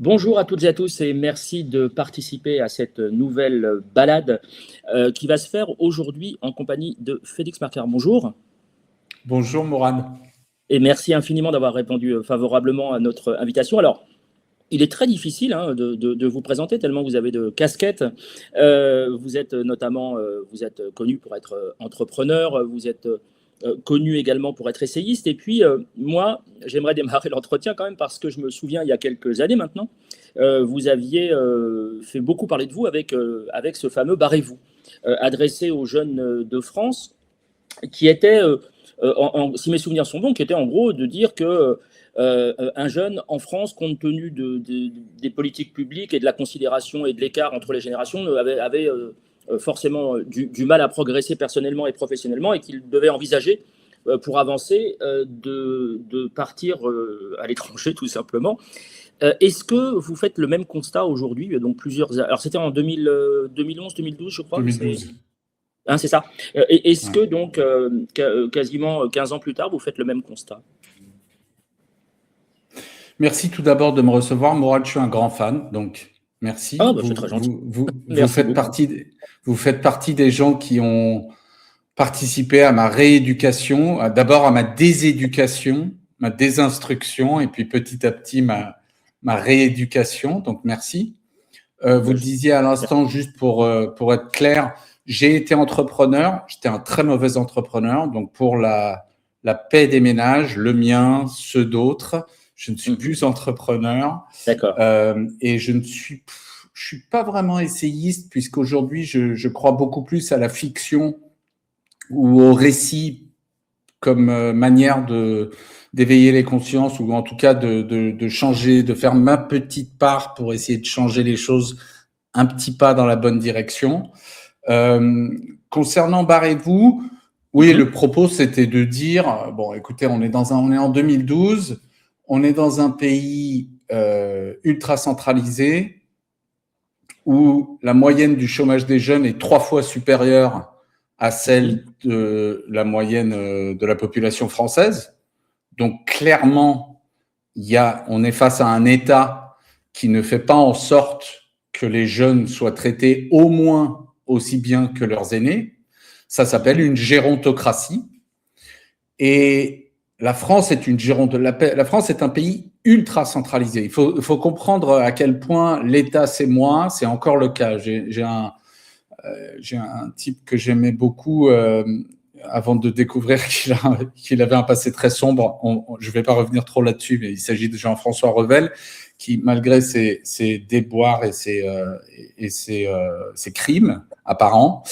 Bonjour à toutes et à tous et merci de participer à cette nouvelle balade qui va se faire aujourd'hui en compagnie de Félix Marquard. Bonjour. Bonjour Moran. Et merci infiniment d'avoir répondu favorablement à notre invitation. Alors, il est très difficile de vous présenter tellement vous avez de casquettes. Vous êtes notamment, vous êtes connu pour être entrepreneur, vous êtes connu également pour être essayiste. Et puis, moi, j'aimerais démarrer l'entretien quand même parce que je me souviens, il y a quelques années maintenant, vous aviez fait beaucoup parler de vous avec ce fameux Barrez-vous, adressé aux jeunes de France, qui était, si mes souvenirs sont bons, qui était en gros de dire que un jeune en France, compte tenu des politiques publiques et de la considération et de l'écart entre les générations, avait forcément du mal à progresser personnellement et professionnellement et qu'il devait envisager, pour avancer, de partir à l'étranger tout simplement. Est-ce que vous faites le même constat aujourd'hui? Donc alors c'était en 2011, 2012 je crois. 2012. C'est ça. Est-ce que donc, quasiment 15 ans plus tard, vous faites le même constat? Merci tout d'abord de me recevoir. Mourad, je suis un grand fan, donc merci. C'est très gentil. Vous faites partie des gens qui ont participé à ma rééducation, d'abord à ma déséducation, ma désinstruction, et puis petit à petit ma rééducation, donc merci. Vous le disiez à l'instant, juste pour être clair, j'ai été entrepreneur, j'étais un très mauvais entrepreneur, donc pour la paix des ménages, le mien, ceux d'autres, je ne suis plus entrepreneur. D'accord. Et je suis pas vraiment essayiste, puisqu'aujourd'hui, je crois beaucoup plus à la fiction ou au récit comme manière d'éveiller les consciences, ou en tout cas de changer, de faire ma petite part pour essayer de changer les choses un petit pas dans la bonne direction. Concernant Barrez-vous, oui, le propos c'était de dire, bon, écoutez, on est en 2012, on est dans un pays ultra centralisé où la moyenne du chômage des jeunes est 3 fois supérieure à celle de la moyenne de la population française. Donc clairement, on est face à un État qui ne fait pas en sorte que les jeunes soient traités au moins aussi bien que leurs aînés. Ça s'appelle une gérontocratie. Et la France est la France est un pays ultra centralisé. Il faut comprendre à quel point l'État, c'est moi, c'est encore le cas. J'ai un type que j'aimais beaucoup avant de découvrir qu'il avait un passé très sombre. Je ne vais pas revenir trop là-dessus, mais il s'agit de Jean-François Revel, qui, malgré ses déboires et ses crimes apparents,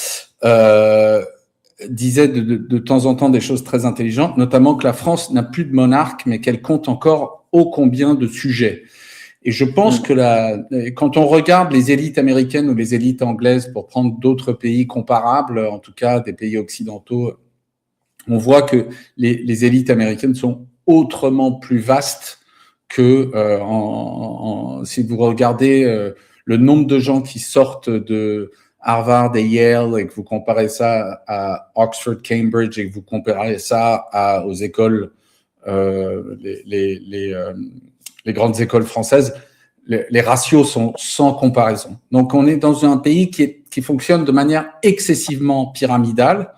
disait de temps en temps des choses très intelligentes, notamment que la France n'a plus de monarque, mais qu'elle compte encore ô combien de sujets. Et je pense que quand on regarde les élites américaines ou les élites anglaises, pour prendre d'autres pays comparables, en tout cas des pays occidentaux, on voit que les élites américaines sont autrement plus vastes que si vous regardez le nombre de gens qui sortent de Harvard et Yale et que vous comparez ça à Oxford, Cambridge et que vous comparez ça aux écoles, les grandes écoles françaises, les ratios sont sans comparaison. Donc, on est dans un pays qui fonctionne de manière excessivement pyramidale,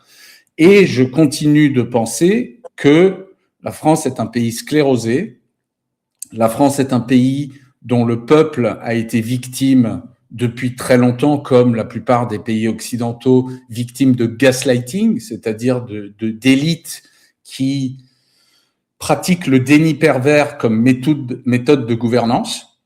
et je continue de penser que la France est un pays sclérosé. La France est un pays dont le peuple a été victime depuis très longtemps, comme la plupart des pays occidentaux, victime de gaslighting, c'est-à-dire d'élites qui pratique le déni pervers comme méthode de gouvernance,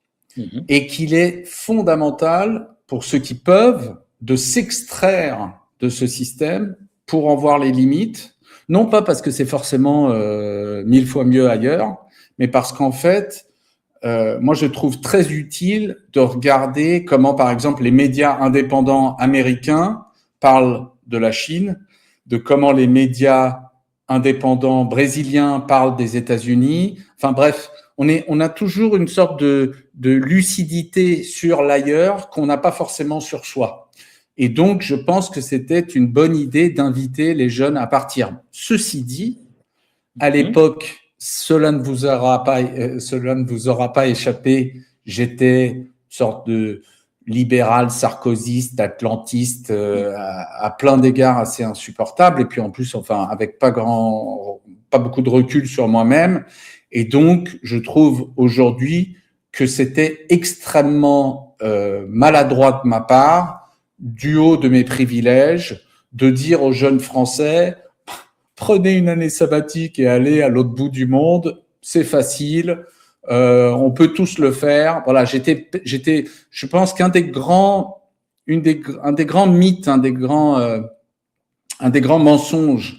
et qu'il est fondamental pour ceux qui peuvent de s'extraire de ce système pour en voir les limites, non pas parce que c'est forcément 1000 fois mieux ailleurs, mais parce qu'en fait, moi je trouve très utile de regarder comment, par exemple, les médias indépendants américains parlent de la Chine, de comment les médias indépendants brésiliens parlent des États-Unis. Enfin bref, on a toujours une sorte de lucidité sur l'ailleurs qu'on n'a pas forcément sur soi. Et donc, je pense que c'était une bonne idée d'inviter les jeunes à partir. Ceci dit, à l'époque, cela ne vous aura pas échappé, j'étais une sorte de libéral, sarkozyste, atlantiste, à plein d'égards assez insupportable. Et puis en plus, enfin, avec pas beaucoup de recul sur moi-même. Et donc, je trouve aujourd'hui que c'était extrêmement maladroit de ma part, du haut de mes privilèges, de dire aux jeunes Français, prenez une année sabbatique et allez à l'autre bout du monde, c'est facile. On peut tous le faire. Voilà, je pense qu'un des grands mythes, un des grands mensonges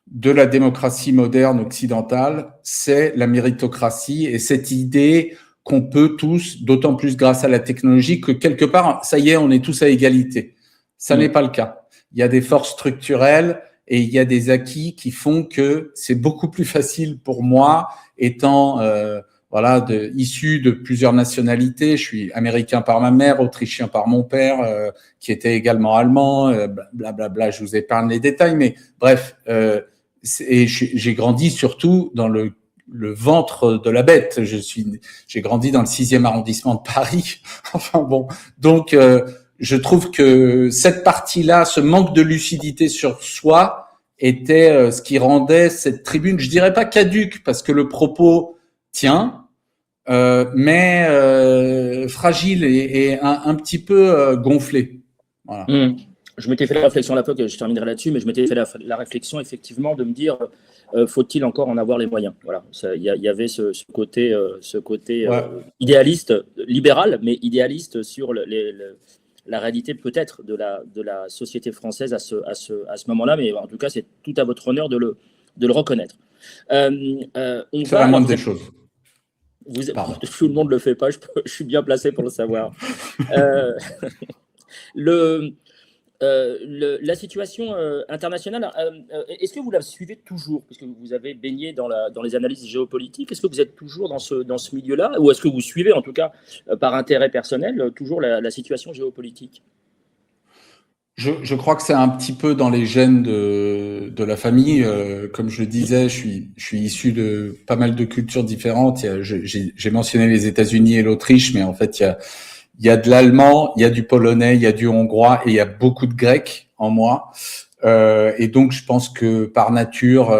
de la démocratie moderne occidentale, c'est la méritocratie et cette idée qu'on peut tous, d'autant plus grâce à la technologie, que quelque part, ça y est, on est tous à égalité. Ça n'est pas le cas. Il y a des forces structurelles et il y a des acquis qui font que c'est beaucoup plus facile pour moi, étant issu de plusieurs nationalités. Je suis américain par ma mère, autrichien par mon père, qui était également allemand, blablabla. Je vous épargne les détails, mais bref. Et j'ai grandi surtout dans le ventre de la bête. J'ai grandi dans le 6e arrondissement de Paris. Enfin bon, donc je trouve que cette partie-là, ce manque de lucidité sur soi, était ce qui rendait cette tribune, je dirais pas caduque, parce que le propos tient, mais fragile et un petit peu gonflé. Voilà. Je m'étais fait la réflexion à l'époque, je terminerai là-dessus, mais je m'étais fait la réflexion effectivement de me dire, faut-il encore en avoir les moyens? Voilà, il y avait ce côté idéaliste, libéral, mais idéaliste sur la réalité peut-être de la société française à ce moment-là, mais en tout cas, c'est tout à votre honneur de le reconnaître. C'est la moindre des choses. Tout le monde ne le fait pas, je suis bien placé pour le savoir. La situation internationale, est-ce que vous la suivez toujours? Parce que vous avez baigné dans les analyses géopolitiques. Est-ce que vous êtes toujours dans ce milieu-là? Ou est-ce que vous suivez, en tout cas, par intérêt personnel, toujours la situation géopolitique? Je crois que c'est un petit peu dans les gènes de la famille. Comme je le disais, je suis issu de pas mal de cultures différentes. J'ai mentionné les États-Unis et l'Autriche, mais en fait, il y a de l'allemand, il y a du polonais, il y a du hongrois et il y a beaucoup de grec en moi. Et donc, je pense que par nature,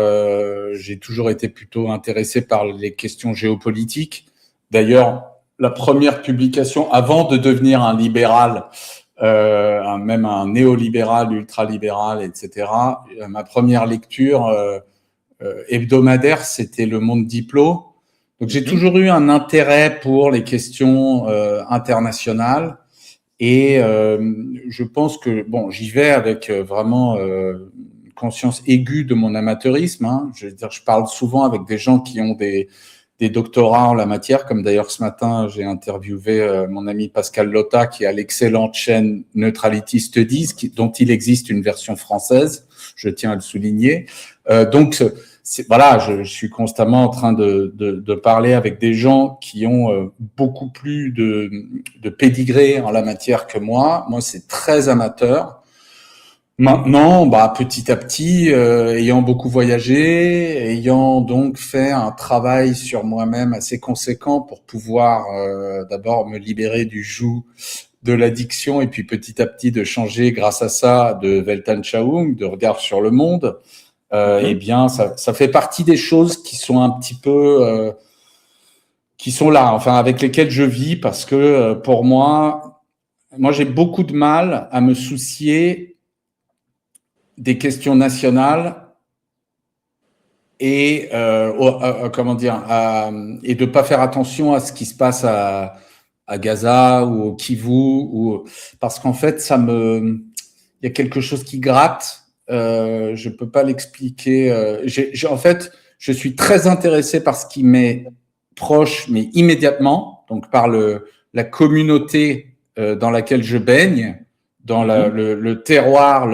j'ai toujours été plutôt intéressé par les questions géopolitiques. D'ailleurs, la première publication, avant de devenir un libéral, même un néolibéral, ultralibéral, etc., ma première lecture hebdomadaire, c'était Le Monde Diplo. Donc, j'ai toujours eu un intérêt pour les questions internationales et je pense que, bon, j'y vais avec vraiment une conscience aiguë de mon amateurisme. Hein. Je veux dire, je parle souvent avec des gens qui ont des doctorats en la matière, comme d'ailleurs ce matin, j'ai interviewé mon ami Pascal Lotta, qui a l'excellente chaîne Neutrality Studies, dont il existe une version française, je tiens à le souligner. Donc, voilà, je suis constamment en train de parler avec des gens qui ont beaucoup plus de pédigré en la matière que moi. Moi, c'est très amateur. Maintenant, petit à petit, ayant beaucoup voyagé, ayant donc fait un travail sur moi-même assez conséquent pour pouvoir d'abord me libérer du joug de l'addiction et puis petit à petit de changer grâce à ça de Weltanschauung, de regard sur le monde, eh bien, ça fait partie des choses qui sont un petit peu, qui sont là, enfin avec lesquelles je vis parce que pour moi j'ai beaucoup de mal à me soucier des questions nationales et comment dire, et de pas faire attention à ce qui se passe à Gaza ou au Kivu, parce qu'en fait il y a quelque chose qui gratte. Je peux pas l'expliquer. En fait, je suis très intéressé par ce qui m'est proche, mais immédiatement, donc par la communauté dans laquelle je baigne. Dans le terroir,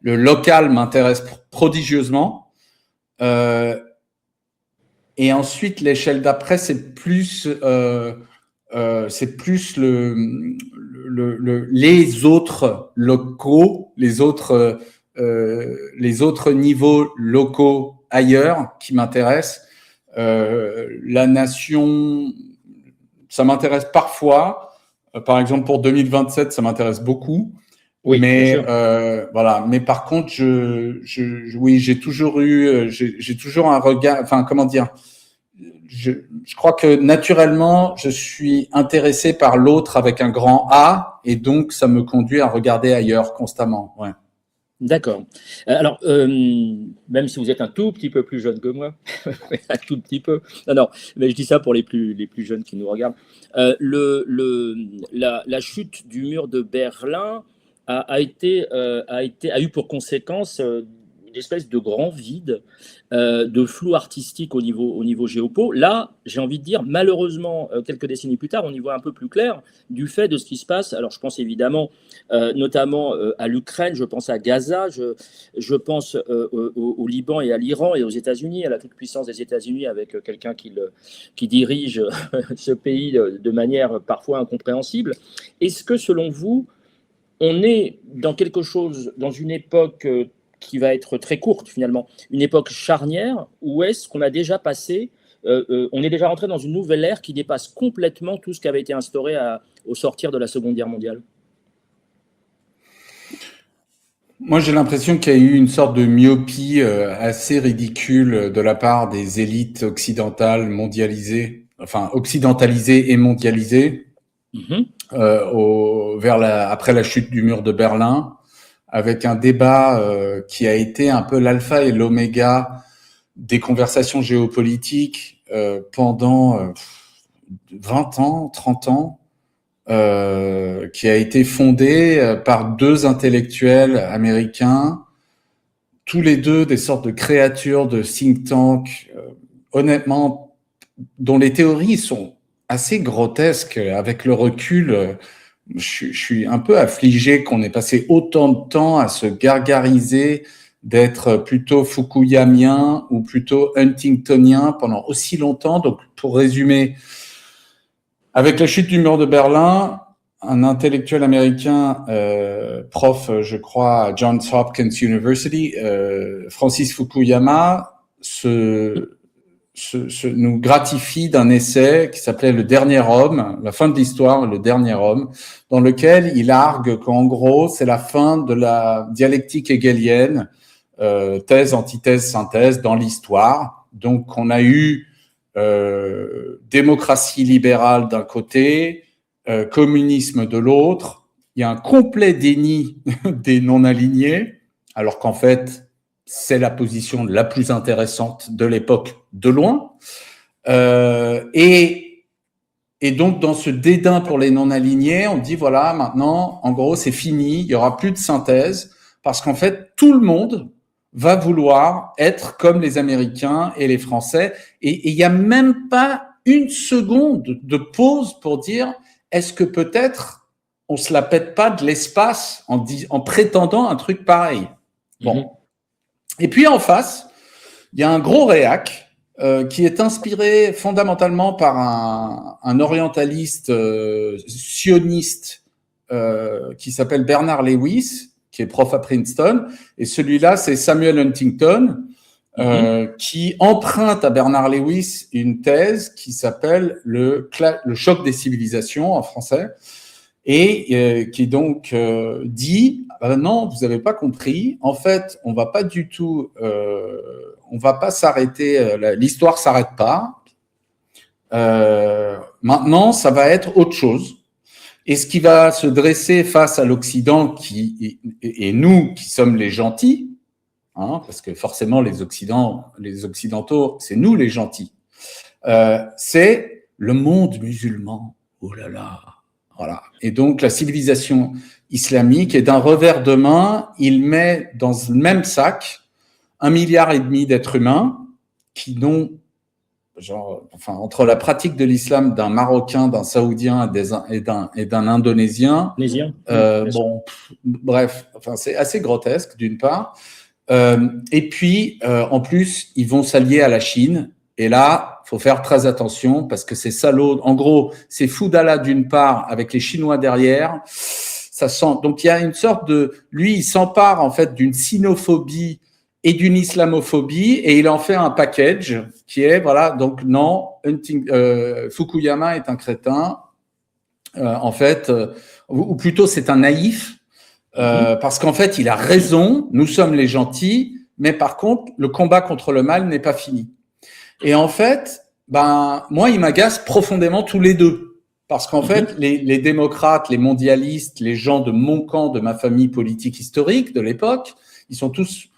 le local m'intéresse prodigieusement. Et ensuite, l'échelle d'après, c'est plus les autres locaux, les autres niveaux locaux ailleurs qui m'intéressent. La nation, ça m'intéresse parfois. Par exemple, pour 2027, ça m'intéresse beaucoup. Oui, mais bien sûr. voilà. Mais par contre, oui, j'ai toujours un regard. Enfin, comment dire? Je crois que naturellement, je suis intéressé par l'autre avec un grand A, et donc ça me conduit à regarder ailleurs constamment. Ouais. D'accord. Alors, même si vous êtes un tout petit peu plus jeune que moi, un tout petit peu, non, non, mais je dis ça pour les plus jeunes qui nous regardent. La chute du mur de Berlin a eu pour conséquence une espèce de grand vide, de flou artistique au niveau géopo. Là, j'ai envie de dire, malheureusement, quelques décennies plus tard, on y voit un peu plus clair du fait de ce qui se passe. Alors, je pense évidemment notamment à l'Ukraine, je pense à Gaza, je pense au Liban et à l'Iran et aux États-Unis, à la toute-puissance des États-Unis avec quelqu'un qui dirige ce pays de manière parfois incompréhensible. Est-ce que selon vous, on est dans quelque chose, dans une époque qui va être très courte finalement, une époque charnière, ou est-ce qu'on a déjà passé, on est déjà rentré dans une nouvelle ère qui dépasse complètement tout ce qui avait été instauré au sortir de la Seconde Guerre mondiale? Moi, j'ai l'impression qu'il y a eu une sorte de myopie assez ridicule de la part des élites occidentales mondialisées, enfin occidentalisées et mondialisées, après la chute du mur de Berlin, avec un débat qui a été un peu l'alpha et l'oméga des conversations géopolitiques pendant 20 ans, 30 ans. Qui a été fondé par deux intellectuels américains, tous les deux des sortes de créatures de think tank, honnêtement, dont les théories sont assez grotesques. Avec le recul, je suis un peu affligé qu'on ait passé autant de temps à se gargariser d'être plutôt fukuyamien ou plutôt huntingtonien pendant aussi longtemps. Donc, pour résumer, avec la chute du mur de Berlin, un intellectuel américain, prof, je crois, à Johns Hopkins University, Francis Fukuyama, nous gratifie d'un essai qui s'appelait Le Dernier Homme, la fin de l'histoire, le dernier homme, dans lequel il argue qu'en gros, c'est la fin de la dialectique hegelienne, thèse, antithèse, synthèse dans l'histoire. Donc, on a eu démocratie libérale d'un côté, communisme de l'autre. Il y a un complet déni des non-alignés, alors qu'en fait, c'est la position la plus intéressante de l'époque de loin. Et donc, dans ce dédain pour les non-alignés, on dit, voilà, maintenant, en gros, c'est fini, il n'y aura plus de synthèse, parce qu'en fait, tout le monde va vouloir être comme les Américains et les Français. Et il n'y a même pas une seconde de pause pour dire, est-ce que peut-être on se la pète pas de l'espace en prétendant un truc pareil? Bon. Et puis en face, il y a un gros réac qui est inspiré fondamentalement par un orientaliste sioniste qui s'appelle Bernard Lewis, qui est prof à Princeton, et celui-là, c'est Samuel Huntington, qui emprunte à Bernard Lewis une thèse qui s'appelle le choc des civilisations en français, et qui donc dit non, vous n'avez pas compris, en fait, on va pas du tout, on va pas s'arrêter, l'histoire s'arrête pas. Maintenant, ça va être autre chose. Et ce qui va se dresser face à l'Occident, et nous qui sommes les gentils, hein, parce que forcément les Occidentaux, c'est nous les gentils, c'est le monde musulman. Oh là là, voilà. Et donc la civilisation islamique, et d'un revers de main, il met dans le même sac 1,5 milliard d'êtres humains qui n'ont entre la pratique de l'islam d'un Marocain, d'un Saoudien et d'un Indonésien, bref, c'est assez grotesque d'une part. Et puis, en plus, ils vont s'allier à la Chine. Et là, faut faire très attention parce que ces salauds, en gros, c'est Foudala d'une part avec les Chinois derrière. Ça sent. Donc, il y a une sorte lui, il s'empare en fait d'une sinophobie et d'une islamophobie, et il en fait un package qui est, voilà, donc non, Fukuyama est un crétin, en fait, ou plutôt c'est un naïf, parce qu'en fait, il a raison, nous sommes les gentils, mais par contre, le combat contre le mal n'est pas fini. Et en fait, moi, il m'agace profondément tous les deux. Parce qu'en fait, les démocrates, les mondialistes, les gens de mon camp, de ma famille politique historique de l'époque, ils sont tous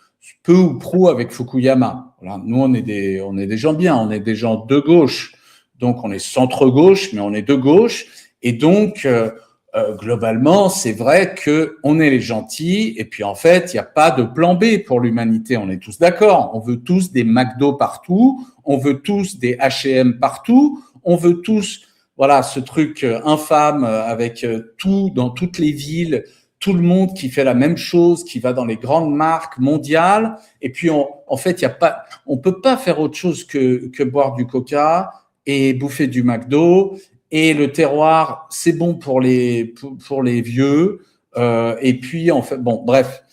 peu ou prou avec Fukuyama. Voilà. Nous, on est des gens bien, on est des gens de gauche. Donc, on est centre-gauche, mais on est de gauche. Et donc, globalement, c'est vrai qu'on est les gentils. Et puis, en fait, il n'y a pas de plan B pour l'humanité. On est tous d'accord. On veut tous des McDo partout. On veut tous des H&M partout. On veut tous, voilà, ce truc infâme avec tout dans toutes les villes, tout le monde qui fait la même chose, qui va dans les grandes marques mondiales. Et puis, en fait, on peut pas faire autre chose que boire du Coca et bouffer du McDo. Et le terroir, c'est bon pour les vieux. Et puis, en fait, bon, bref.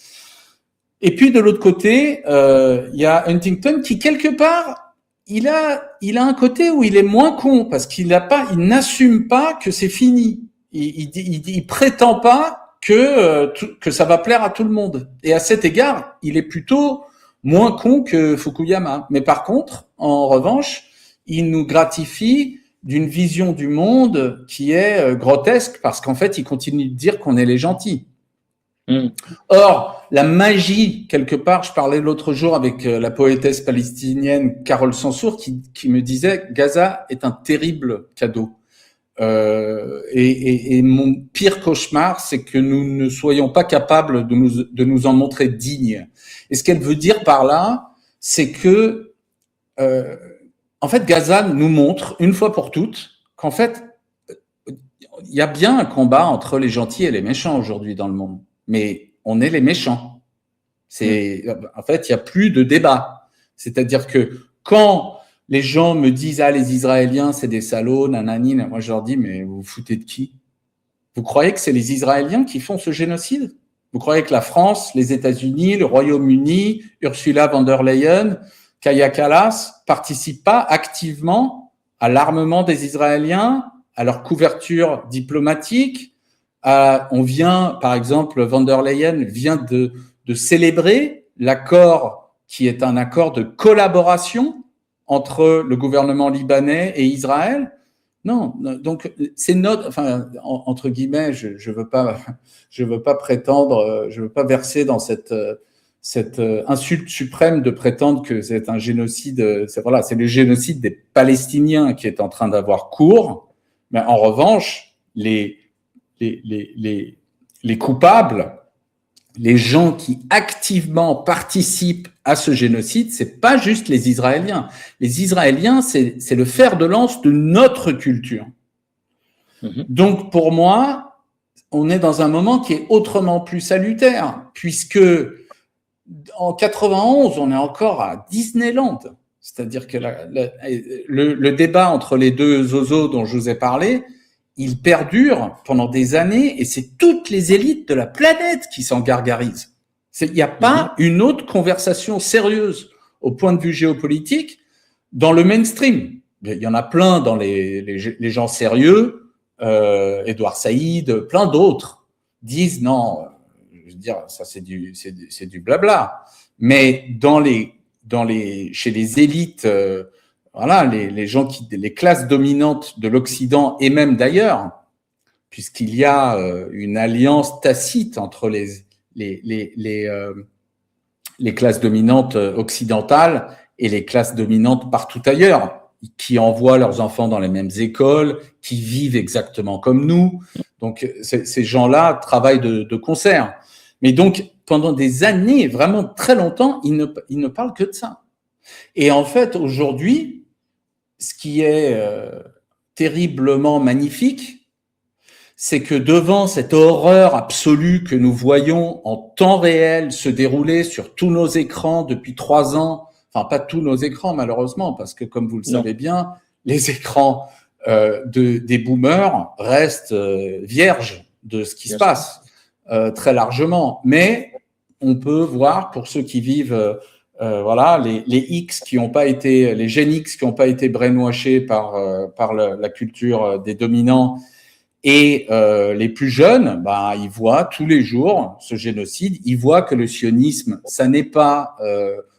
Et puis, de l'autre côté, il y a Huntington qui, quelque part, il a un côté où il est moins con parce il n'assume pas que c'est fini. Il prétend pas que ça va plaire à tout le monde. Et à cet égard, il est plutôt moins con que Fukuyama. Mais par contre, en revanche, il nous gratifie d'une vision du monde qui est grotesque parce qu'en fait, il continue de dire qu'on est les gentils. Or, la magie, quelque part, je parlais l'autre jour avec la poétesse palestinienne Carole Sansour qui me disait « Gaza est un terrible cadeau ». Et mon pire cauchemar, c'est que nous ne soyons pas capables de nous en montrer dignes. Et ce qu'elle veut dire par là, c'est que, en fait, Gaza nous montre, une fois pour toutes, qu'en fait, il y a bien un combat entre les gentils et les méchants aujourd'hui dans le monde. Mais on est les méchants. En fait, il n'y a plus de débat. C'est-à-dire que quand les gens me disent « Ah, les Israéliens, c'est des salauds, nanani », moi je leur dis « Mais vous vous foutez de qui ? Vous croyez que c'est les Israéliens qui font ce génocide ? Vous croyez que la France, les États-Unis, le Royaume-Uni, Ursula von der Leyen, Kaja Kallas participent pas activement à l'armement des Israéliens, à leur couverture diplomatique ? On vient, par exemple, von der Leyen vient de célébrer l'accord qui est un accord de collaboration entre le gouvernement libanais et Israël. Non, donc c'est entre guillemets, je veux pas prétendre, je veux pas verser dans cette insulte suprême de prétendre que c'est un génocide. C'est le génocide des Palestiniens qui est en train d'avoir cours. Mais en revanche, les coupables, les gens qui activement participent à ce génocide, c'est pas juste les Israéliens. Les Israéliens, c'est le fer de lance de notre culture. Donc, pour moi, on est dans un moment qui est autrement plus salutaire, puisque en 91, on est encore à Disneyland. C'est-à-dire que le débat entre les deux zozos dont je vous ai parlé, il perdure pendant des années et c'est toutes les élites de la planète qui s'en gargarisent. Il n'y a pas une autre conversation sérieuse au point de vue géopolitique dans le mainstream. Il y en a plein dans les gens sérieux, Edouard Saïd, plein d'autres disent non, je veux dire, ça c'est du blabla. Mais chez les élites, voilà, les gens les classes dominantes de l'Occident et même d'ailleurs, puisqu'il y a une alliance tacite entre les classes dominantes occidentales et les classes dominantes partout ailleurs, qui envoient leurs enfants dans les mêmes écoles, qui vivent exactement comme nous. Donc, ces gens-là travaillent de concert. Mais donc, pendant des années, vraiment très longtemps, ils ne parlent que de ça. Et en fait, aujourd'hui, ce qui est terriblement magnifique, c'est que devant cette horreur absolue que nous voyons en temps réel se dérouler sur tous nos écrans depuis 3 ans, enfin pas tous nos écrans malheureusement, parce que comme vous le savez bien, les écrans des boomers restent vierges de ce qui se passe très largement. Mais on peut voir, pour ceux qui vivent voilà, les X qui n'ont pas été, les gènes X qui n'ont pas été brainwashés par la culture des dominants, et les plus jeunes, bah, ils voient tous les jours ce génocide. Ils voient que le sionisme, ça n'est pas,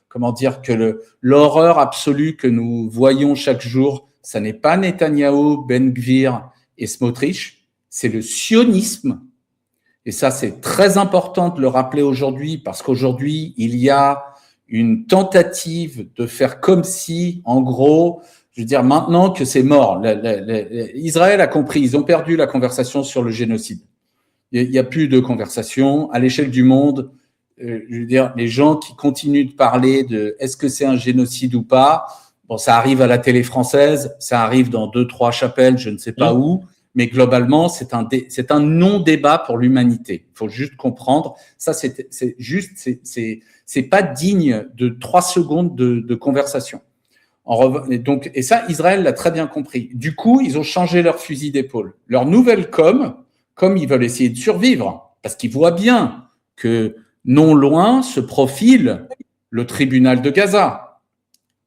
comment dire, que l'horreur absolue que nous voyons chaque jour, ça n'est pas Netanyahou, Ben Gvir et Smotrich, c'est le sionisme. Et ça, c'est très important de le rappeler aujourd'hui, parce qu'aujourd'hui, il y a une tentative de faire comme si, en gros, je veux dire, maintenant que c'est mort, Israël a compris, ils ont perdu la conversation sur le génocide. Il n'y a plus de conversation. À l'échelle du monde, je veux dire, les gens qui continuent de parler de est-ce que c'est un génocide ou pas, bon, ça arrive à la télé française, ça arrive dans 2-3 chapelles, je ne sais pas où, mais globalement, c'est un non-débat pour l'humanité. Il faut juste comprendre. Ça, c'est pas digne de 3 secondes de conversation. Et ça, Israël l'a très bien compris. Du coup, ils ont changé leur fusil d'épaule. Leur nouvelle comme ils veulent essayer de survivre, parce qu'ils voient bien que non loin se profile le tribunal de Gaza,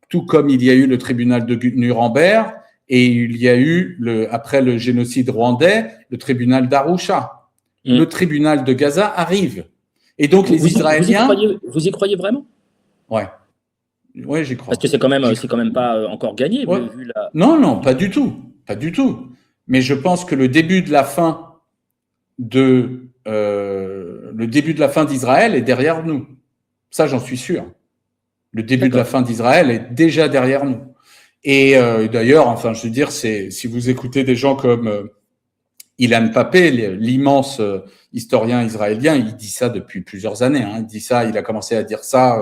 tout comme il y a eu le tribunal de Nuremberg, et il y a eu, après le génocide rwandais, le tribunal d'Arusha. Le tribunal de Gaza arrive. Et donc, les Israéliens… Vous y croyez vraiment? Ouais. Oui, j'y crois. Parce que c'est quand même pas encore gagné. Ouais. Vu la… Non, pas du tout. Pas du tout. Mais je pense que le début de la fin d'Israël est derrière nous. Ça, j'en suis sûr. Le début de la fin d'Israël est déjà derrière nous. Et d'ailleurs, enfin, je veux dire, si vous écoutez des gens comme Ilan Pappé, l'immense historien israélien, il dit ça depuis plusieurs années. Hein. Il a commencé à dire ça,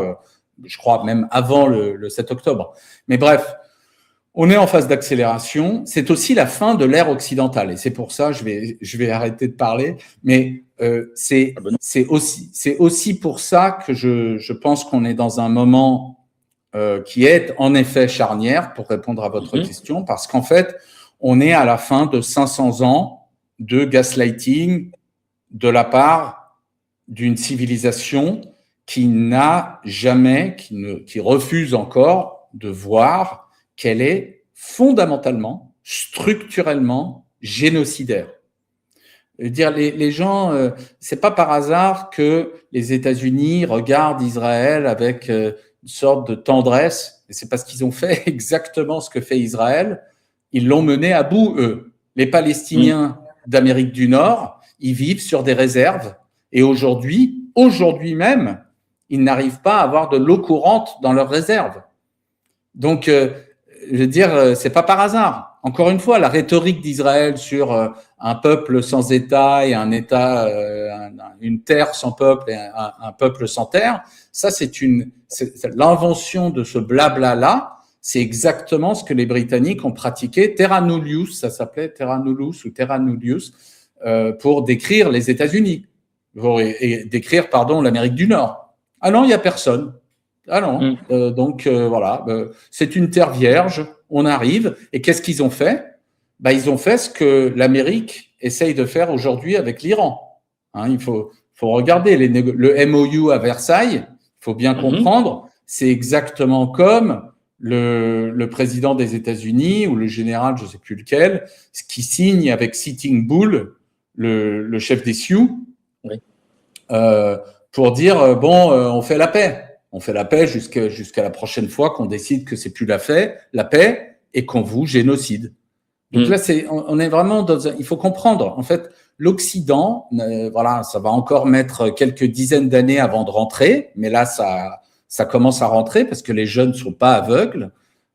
je crois, même avant le 7 octobre. Mais bref, on est en phase d'accélération. C'est aussi la fin de l'ère occidentale. Et c'est pour ça, je vais arrêter de parler. Mais c'est aussi pour ça que je pense qu'on est dans un moment qui est en effet charnière, pour répondre à votre question, parce qu'en fait, on est à la fin de 500 ans de gaslighting de la part d'une civilisation qui n'a jamais, qui refuse encore de voir qu'elle est fondamentalement, structurellement génocidaire. Dire les gens, c'est pas par hasard que les États-Unis regardent Israël avec une sorte de tendresse, et c'est parce qu'ils ont fait exactement ce que fait Israël. Ils l'ont mené à bout, eux. Les Palestiniens d'Amérique du Nord, ils vivent sur des réserves, et aujourd'hui même, ils n'arrivent pas à avoir de l'eau courante dans leurs réserves. Donc, je veux dire, c'est pas par hasard. Encore une fois, la rhétorique d'Israël sur un peuple sans État et un État, une terre sans peuple et un peuple sans terre, ça c'est l'invention de ce blabla-là. C'est exactement ce que les Britanniques ont pratiqué. Terra nullius, ça s'appelait Terra nullus ou Terra nullius, pour décrire les États-Unis et décrire, l'Amérique du Nord. Ah non, il y a personne. Ah non, donc voilà, c'est une terre vierge, on arrive, et qu'est-ce qu'ils ont fait? Ils ont fait ce que l'Amérique essaye de faire aujourd'hui avec l'Iran. Hein, il faut regarder le MOU à Versailles, il faut bien comprendre, c'est exactement comme le président des États-Unis ou le général, je ne sais plus lequel, qui signe avec Sitting Bull, le chef des Sioux, pour dire, on fait la paix. On fait la paix jusqu'à la prochaine fois qu'on décide que c'est plus la paix et qu'on vous génocide. Donc là, on est vraiment il faut comprendre. En fait, l'Occident, voilà, ça va encore mettre quelques dizaines d'années avant de rentrer, mais là, ça commence à rentrer parce que les jeunes ne sont pas aveugles.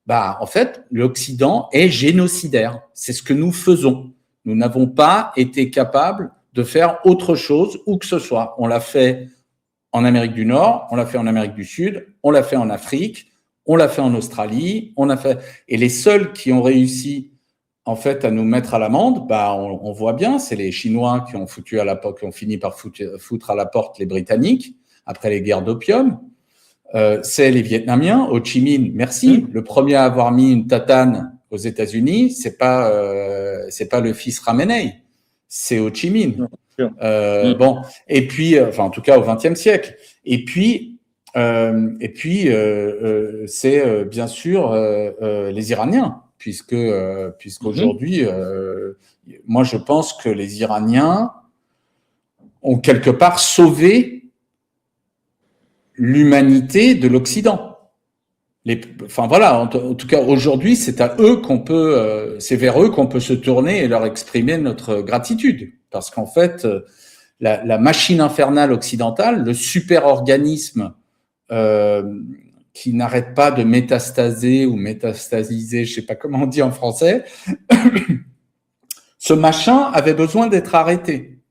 En fait, l'Occident est génocidaire. C'est ce que nous faisons. Nous n'avons pas été capables de faire autre chose, où que ce soit. On l'a fait en Amérique du Nord, on l'a fait en Amérique du Sud, on l'a fait en Afrique, on l'a fait en Australie, et les seuls qui ont réussi en fait à nous mettre à l'amende, on voit bien, c'est les Chinois qui ont fini par foutre à la porte les Britanniques après les guerres d'opium. C'est les Vietnamiens, Ho Chi Minh, merci, le premier à avoir mis une tatane aux États-Unis, c'est pas le fils Ramenei, c'est Ho Chi Minh. Et puis, en tout cas au XXe siècle. Et puis, Et puis, c'est bien sûr les Iraniens, puisqu'aujourd'hui, moi je pense que les Iraniens ont quelque part sauvé l'humanité de l'Occident. Enfin voilà, en tout cas aujourd'hui, c'est à eux c'est vers eux qu'on peut se tourner et leur exprimer notre gratitude, parce qu'en fait, la machine infernale occidentale, le super-organisme qui n'arrête pas de métastaser ou métastasiser, je sais pas comment on dit en français, ce machin avait besoin d'être arrêté.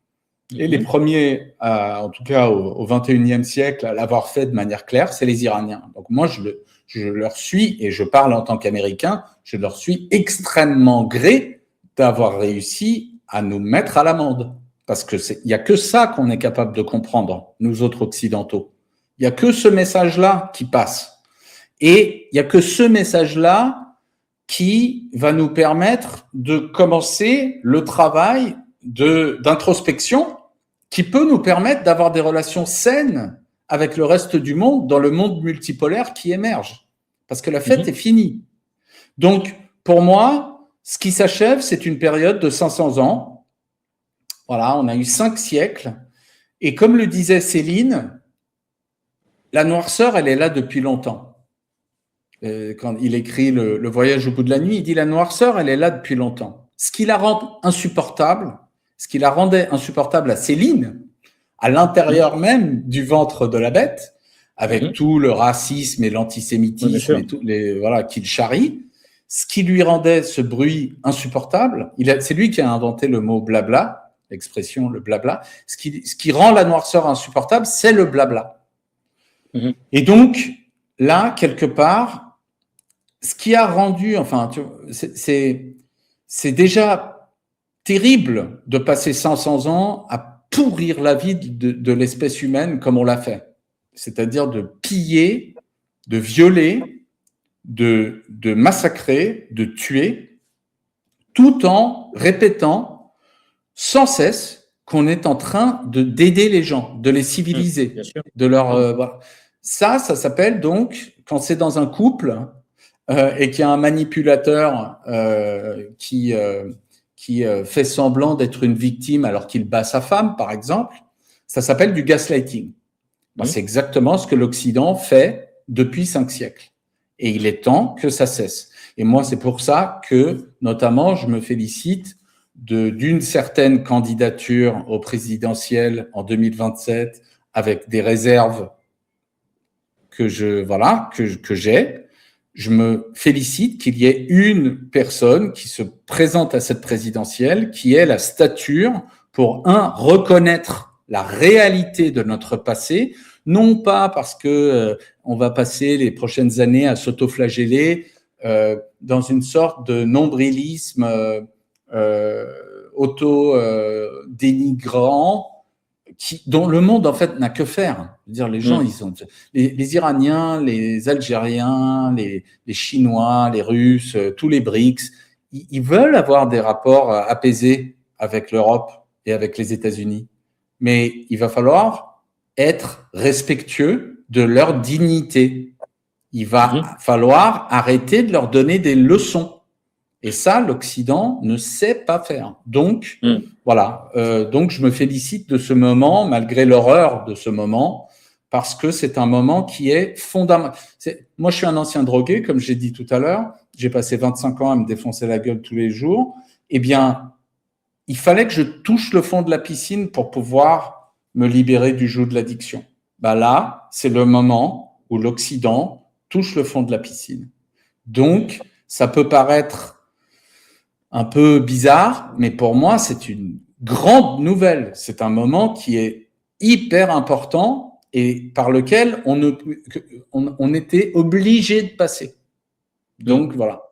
Et les premiers, en tout cas au XXIe siècle, à l'avoir fait de manière claire, c'est les Iraniens. Donc moi, je leur suis, et je parle en tant qu'Américain, je leur suis extrêmement gré d'avoir réussi à nous mettre à l'amende. Parce que il y a que ça qu'on est capable de comprendre, nous autres occidentaux. Il y a que ce message-là qui passe. Et il y a que ce message-là qui va nous permettre de commencer le travail d'introspection qui peut nous permettre d'avoir des relations saines avec le reste du monde dans le monde multipolaire qui émerge. Parce que la fête est finie. Donc, pour moi, ce qui s'achève, c'est une période de 500 ans. Voilà, on a eu 5 siècles. Et comme le disait Céline, la noirceur, elle est là depuis longtemps. Quand il écrit le Voyage au bout de la nuit, il dit la noirceur, elle est là depuis longtemps. Ce qui la rend insupportable, ce qui la rendait insupportable à Céline, à l'intérieur même du ventre de la bête, avec tout le racisme et l'antisémitisme et voilà, qu'il charrie, ce qui lui rendait ce bruit insupportable, c'est lui qui a inventé le mot blabla, l'expression le blabla, ce qui rend la noirceur insupportable, c'est le blabla. Et donc, là, quelque part, ce qui a rendu, enfin, c'est déjà terrible de passer 500 ans à pourrir la vie de l'espèce humaine comme on l'a fait. C'est-à-dire de piller, de violer, de massacrer, de tuer, tout en répétant sans cesse qu'on est en train d'aider les gens, de les civiliser, de leur voilà. Ça s'appelle donc, quand c'est dans un couple et qu'il y a un manipulateur qui fait semblant d'être une victime alors qu'il bat sa femme, par exemple, ça s'appelle du gaslighting. Ben, c'est exactement ce que l'Occident fait depuis 5 siècles. Et il est temps que ça cesse. Et moi, c'est pour ça que, notamment, je me félicite d'une certaine candidature au présidentiel en 2027 avec des réserves que j'ai. Je me félicite qu'il y ait une personne qui se présente à cette présidentielle qui ait la stature pour, reconnaître la réalité de notre passé, non pas parce que on va passer les prochaines années à s'autoflageller dans une sorte de nombrilisme auto-dénigrant dont le monde en fait n'a que faire. Dire les gens, ils sont les Iraniens, les Algériens, les Chinois, les Russes, tous les BRICS, ils veulent avoir des rapports apaisés avec l'Europe et avec les États-Unis. Mais il va falloir être respectueux de leur dignité. Il va falloir arrêter de leur donner des leçons. Et ça, l'Occident ne sait pas faire. Donc, voilà. Donc, je me félicite de ce moment, malgré l'horreur de ce moment, parce que c'est un moment qui est fondamental. Moi, je suis un ancien drogué, comme j'ai dit tout à l'heure. J'ai passé 25 ans à me défoncer la gueule tous les jours. Eh bien, il fallait que je touche le fond de la piscine pour pouvoir me libérer du joug de l'addiction. Ben là, c'est le moment où l'Occident touche le fond de la piscine. Donc, ça peut paraître un peu bizarre, mais pour moi, c'est une grande nouvelle. C'est un moment qui est hyper important et par lequel on était obligé de passer. Donc, voilà.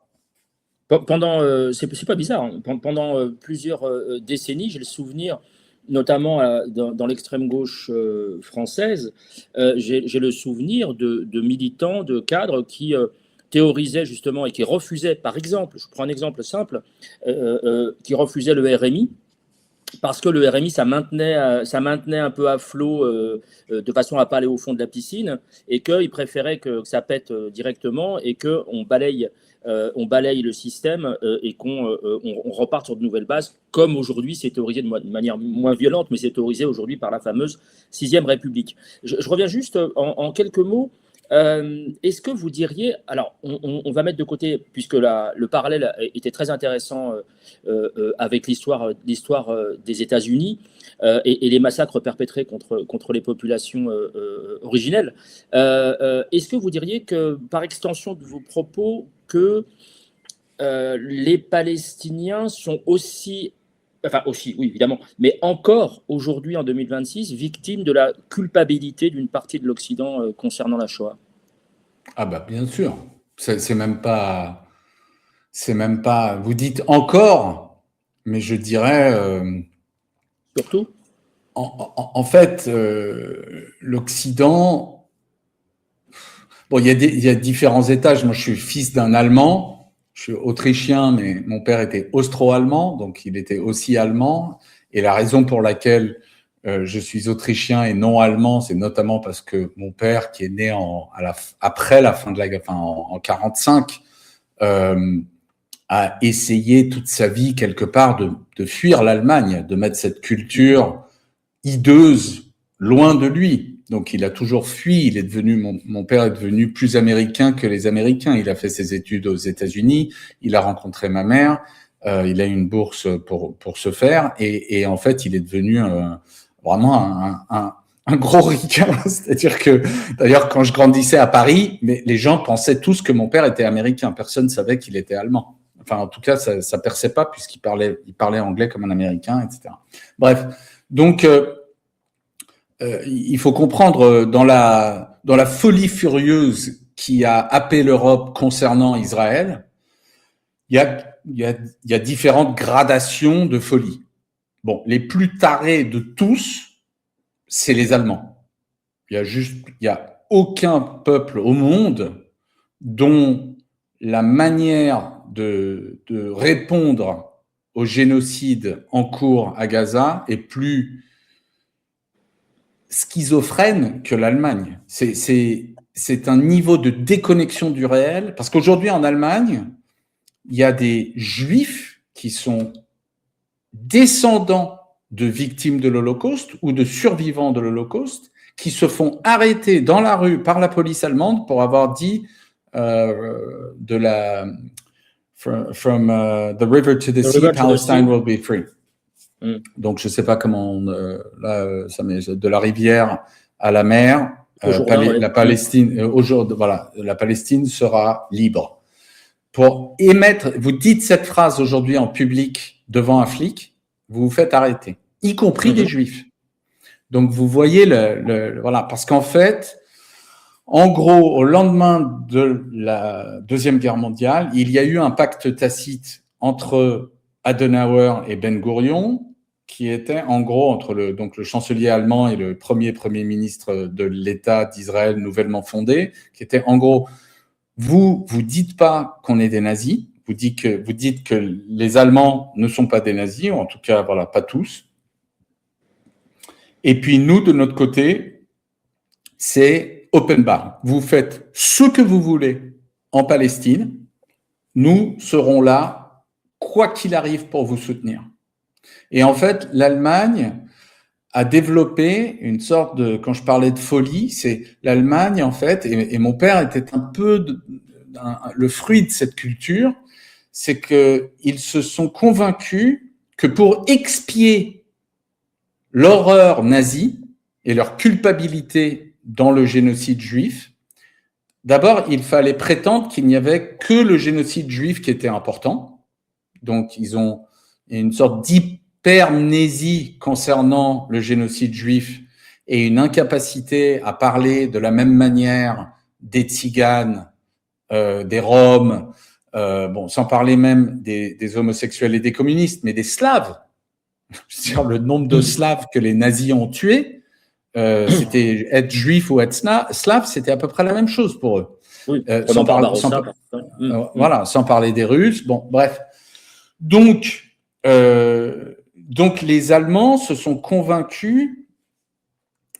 C'est pas bizarre, hein. Pendant plusieurs décennies, j'ai le souvenir, notamment dans l'extrême gauche française, j'ai le souvenir de militants, de cadres qui théorisaient justement et qui refusaient, par exemple, je prends un exemple simple, qui refusaient le RMI parce que le RMI, ça maintenait un peu à flot de façon à pas aller au fond de la piscine, et qu'ils préféraient que ça pète directement et qu'on on balaye le système et on reparte sur de nouvelles bases, comme aujourd'hui c'est théorisé de manière moins violente, mais c'est théorisé aujourd'hui par la fameuse 6e République. Je reviens juste en quelques mots. Est-ce que vous diriez, alors on va mettre de côté, puisque le parallèle était très intéressant avec l'histoire des États-Unis et les massacres perpétrés contre les populations originelles, est-ce que vous diriez que, par extension de vos propos, que les Palestiniens sont aussi, enfin aussi, oui évidemment, mais encore aujourd'hui en 2026, victimes de la culpabilité d'une partie de l'Occident concernant la Shoah? Ah bah bien sûr, c'est même pas, vous dites encore, mais je dirais, Surtout en fait, l'Occident, bon, il y a différents étages. Moi, je suis fils d'un Allemand, je suis autrichien, mais mon père était austro-allemand, donc il était aussi allemand. Et la raison pour laquelle je suis autrichien et non allemand, c'est notamment parce que mon père, qui est né après la fin de la guerre, enfin en 45, a essayé toute sa vie quelque part de fuir l'Allemagne, de mettre cette culture hideuse loin de lui. Donc il a toujours fui. Il est devenu, mon père est devenu plus américain que les Américains. Il a fait ses études aux États-Unis. Il a rencontré ma mère. Il a eu une bourse pour se faire. Et en fait, il est devenu vraiment un gros ricain. C'est-à-dire que, d'ailleurs, quand je grandissais à Paris, mais les gens pensaient tous que mon père était américain. Personne ne savait qu'il était allemand. Enfin, en tout cas, ça perçait pas puisqu'il parlait anglais comme un Américain, etc. Bref. Donc, il faut comprendre dans la folie furieuse qui a happé l'Europe concernant Israël, il y a différentes gradations de folie. Bon, les plus tarés de tous, c'est les Allemands. Il y a aucun peuple au monde dont la manière de répondre au génocide en cours à Gaza est plus schizophrène que l'Allemagne. C'est un niveau de déconnexion du réel, parce qu'aujourd'hui en Allemagne, il y a des juifs qui sont descendants de victimes de l'Holocauste ou de survivants de l'Holocauste qui se font arrêter dans la rue par la police allemande pour avoir dit de la from the river to the sea, Palestine will be free. Donc je sais pas comment de la rivière à la mer, la Palestine la Palestine sera libre. Pour émettre, vous dites cette phrase aujourd'hui en public devant un flic, vous vous faites arrêter, y compris des juifs. Donc vous voyez voilà, parce qu'en fait, en gros, au lendemain de la Deuxième Guerre mondiale, il y a eu un pacte tacite entre Adenauer et Ben Gourion, qui était en gros entre le chancelier allemand et le premier ministre de l'État d'Israël nouvellement fondé, qui était en gros, vous dites pas qu'on est des nazis, vous dites que les Allemands ne sont pas des nazis, ou en tout cas, voilà, pas tous. Et puis nous, de notre côté, c'est open bar. Vous faites ce que vous voulez en Palestine, nous serons là, quoi qu'il arrive, pour vous soutenir. Et en fait, l'Allemagne a développé une sorte de, quand je parlais de folie, c'est l'Allemagne, en fait, et mon père était un peu le fruit de cette culture, c'est qu'ils se sont convaincus que pour expier l'horreur nazie et leur culpabilité dans le génocide juif, d'abord, il fallait prétendre qu'il n'y avait que le génocide juif qui était important. Donc, il y a une sorte d'hypermnésie concernant le génocide juif et une incapacité à parler de la même manière des Tziganes, des Roms, sans parler même des homosexuels et des communistes, mais des Slaves. Je veux dire, le nombre de Slaves que les nazis ont tués, c'était être juif ou être slave, c'était à peu près la même chose pour eux. Oui, sans parler des Russes. Bon, bref. Donc, Donc les Allemands se sont convaincus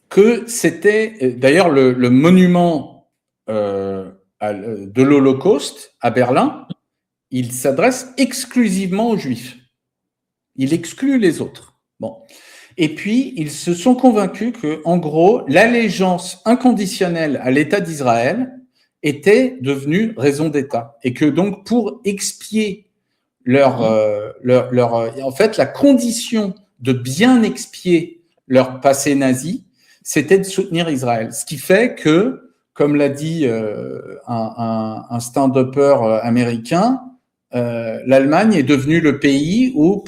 que c'était, d'ailleurs le monument de l'Holocauste à Berlin, il s'adresse exclusivement aux Juifs. Il exclut les autres. Bon. Et puis, ils se sont convaincus que, en gros, l'allégeance inconditionnelle à l'État d'Israël était devenue raison d'État. Et que donc, pour expier en fait, la condition de bien expier leur passé nazi, c'était de soutenir Israël. Ce qui fait que, comme l'a dit un stand-upper américain, l'Allemagne est devenue le pays où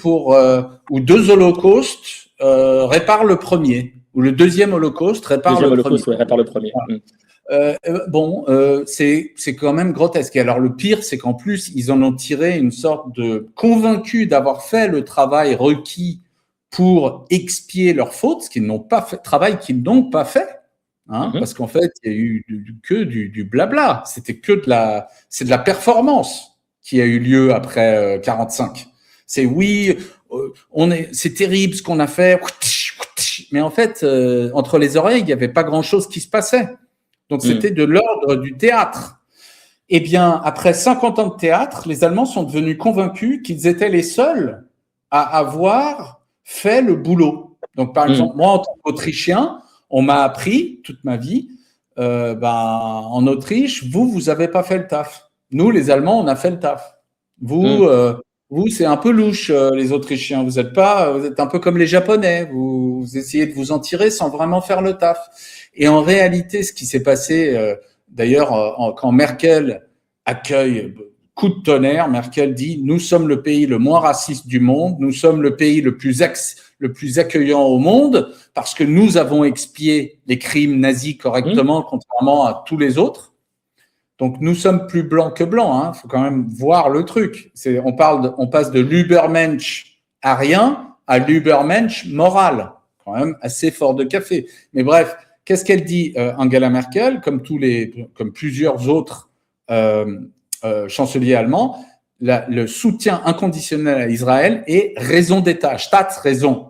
deux holocaustes réparent le premier, ou le deuxième holocauste répare le premier. Ouais, répare le premier. C'est quand même grotesque. Et alors le pire, c'est qu'en plus, ils en ont tiré une sorte de convaincus d'avoir fait le travail requis pour expier leurs fautes, ce qu'ils n'ont pas fait, travail qu'ils n'ont pas fait. Parce qu'en fait, il y a eu que du blabla. C'était que c'est de la performance qui a eu lieu après 45. C'est c'est terrible ce qu'on a fait, mais en fait, entre les oreilles, il n'y avait pas grand-chose qui se passait. Donc c'était de l'ordre du théâtre. Eh bien, après 50 ans de théâtre, les Allemands sont devenus convaincus qu'ils étaient les seuls à avoir fait le boulot. Donc par exemple, moi en tant qu'Autrichien, on m'a appris toute ma vie, en Autriche, vous avez pas fait le taf. Nous, les Allemands, on a fait le taf. Vous, c'est un peu louche, les Autrichiens. Vous êtes un peu comme les Japonais. Vous essayez de vous en tirer sans vraiment faire le taf. Et en réalité, ce qui s'est passé, d'ailleurs, quand Merkel accueille coup de tonnerre, Merkel dit « Nous sommes le pays le moins raciste du monde. Nous sommes le pays le plus accueillant au monde parce que nous avons expié les crimes nazis correctement, contrairement à tous les autres. » Donc, nous sommes plus blancs que blancs. Faut quand même voir le truc. On passe de l'Ubermensch arien à l'Ubermensch moral. Quand même assez fort de café. Mais bref, qu'est-ce qu'elle dit, Angela Merkel, comme plusieurs autres chanceliers allemands, le soutien inconditionnel à Israël est raison d'État, Staatsräson.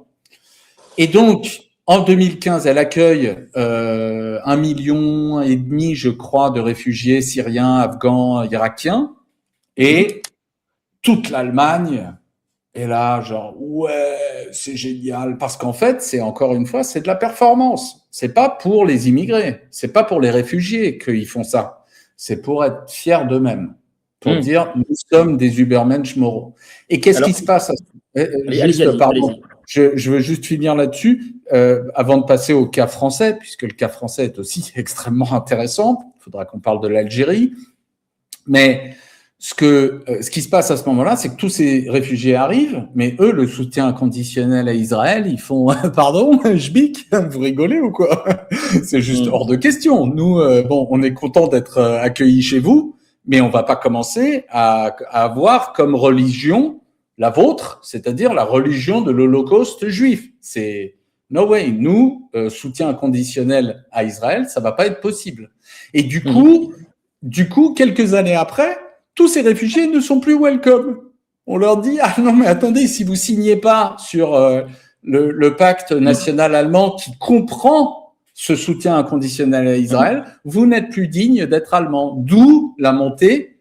Et donc, en 2015, elle accueille 1,5 million, je crois, de réfugiés syriens, afghans, irakiens, et toute l'Allemagne est là, genre ouais, c'est génial, parce qu'en fait, c'est encore une fois, c'est de la performance. C'est pas pour les immigrés, c'est pas pour les réfugiés qu'ils font ça. C'est pour être fiers d'eux-mêmes, pour dire nous sommes des Übermensch moraux. Et qu'est-ce qui se passe? Pardon. Je veux juste finir là-dessus avant de passer au cas français, puisque le cas français est aussi extrêmement intéressant. Il faudra qu'on parle de l'Algérie. Mais ce qui se passe à ce moment-là, c'est que tous ces réfugiés arrivent, mais eux, le soutien inconditionnel à Israël, ils font « Pardon, Jbik, vous rigolez ou quoi ?» C'est juste hors de question. Nous, on est content d'être accueillis chez vous, mais on va pas commencer à avoir comme religion la vôtre, c'est-à-dire la religion de l'Holocauste juif. C'est no way. Nous, soutien inconditionnel à Israël, ça va pas être possible. Et du coup, quelques années après, tous ces réfugiés ne sont plus welcome. On leur dit ah non mais attendez, si vous signez pas sur le pacte national allemand qui comprend ce soutien inconditionnel à Israël, vous n'êtes plus digne d'être allemand. D'où la montée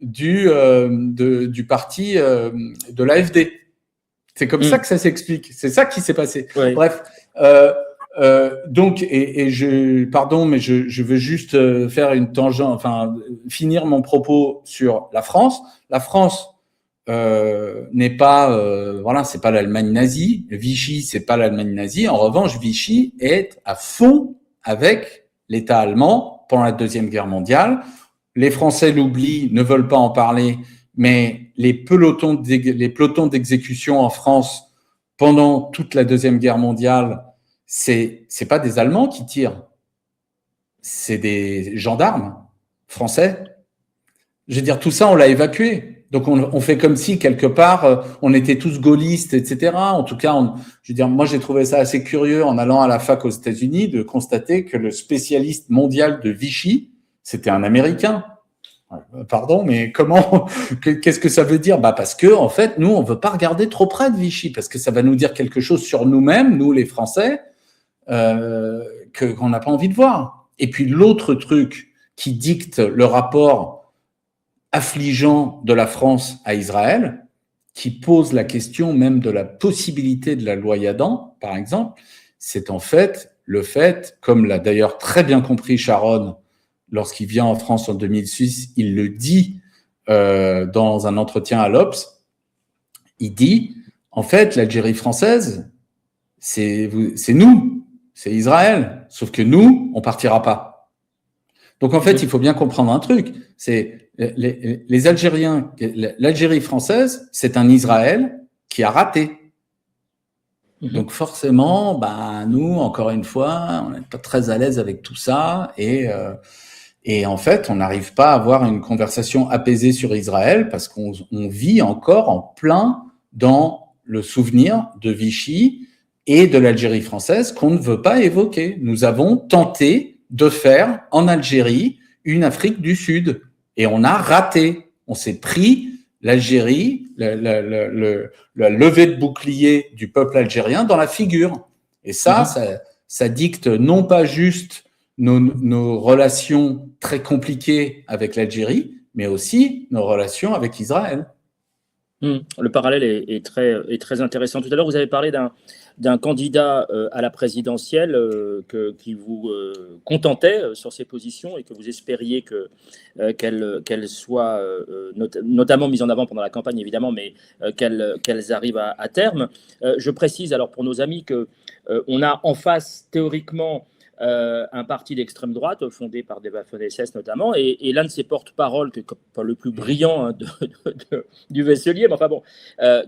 du parti de l'AfD. C'est comme ça que ça s'explique. C'est ça qui s'est passé. Ouais. Bref, donc pardon, mais je veux juste faire une tangente, enfin finir mon propos sur la France. La France n'est pas, c'est pas l'Allemagne nazie. Vichy, c'est pas l'Allemagne nazie. En revanche, Vichy est à fond avec l'État allemand pendant la Deuxième Guerre mondiale. Les Français l'oublient, ne veulent pas en parler, mais les pelotons d'exécution en France pendant toute la Deuxième Guerre mondiale, c'est pas des Allemands qui tirent, c'est des gendarmes français. Je veux dire, tout ça, on l'a évacué. Donc, on fait comme si, quelque part, on était tous gaullistes, etc. En tout cas, je veux dire, moi, j'ai trouvé ça assez curieux en allant à la fac aux États-Unis de constater que le spécialiste mondial de Vichy, c'était un Américain. Pardon, mais comment? Qu'est-ce que ça veut dire? Parce que, en fait, nous, on veut pas regarder trop près de Vichy, parce que ça va nous dire quelque chose sur nous-mêmes, nous, les Français, qu'on n'a pas envie de voir. Et puis, l'autre truc qui dicte le rapport affligeant de la France à Israël, qui pose la question même de la possibilité de la loi Yadan, par exemple, c'est en fait le fait, comme l'a d'ailleurs très bien compris Sharon lorsqu'il vient en France en 2006, il le dit dans un entretien à l'Obs, il dit, en fait, l'Algérie française, c'est nous, c'est Israël, sauf que nous, on partira pas. Donc en fait, il faut bien comprendre un truc, c'est les Algériens, l'Algérie française, c'est un Israël qui a raté. Donc forcément, nous, encore une fois, on n'est pas très à l'aise avec tout ça et en fait, on n'arrive pas à avoir une conversation apaisée sur Israël parce qu'on vit encore en plein dans le souvenir de Vichy et de l'Algérie française qu'on ne veut pas évoquer. Nous avons tenté de faire en Algérie une Afrique du Sud et on a raté. On s'est pris l'Algérie, la levée de bouclier du peuple algérien dans la figure. Et ça dicte non pas juste nos relations très compliquées avec l'Algérie, mais aussi nos relations avec Israël. Le parallèle est très intéressant. Tout à l'heure, vous avez parlé d'un candidat à la présidentielle qui vous contentait sur ses positions et que vous espériez qu'elles soient notamment mises en avant pendant la campagne, évidemment, mais qu'elles arrivent à terme. Je précise alors pour nos amis qu'on a en face théoriquement un parti d'extrême droite fondé par des Waffen-SS notamment, et l'un de ses porte-parole, pas le plus brillant du vaisselier, mais enfin bon,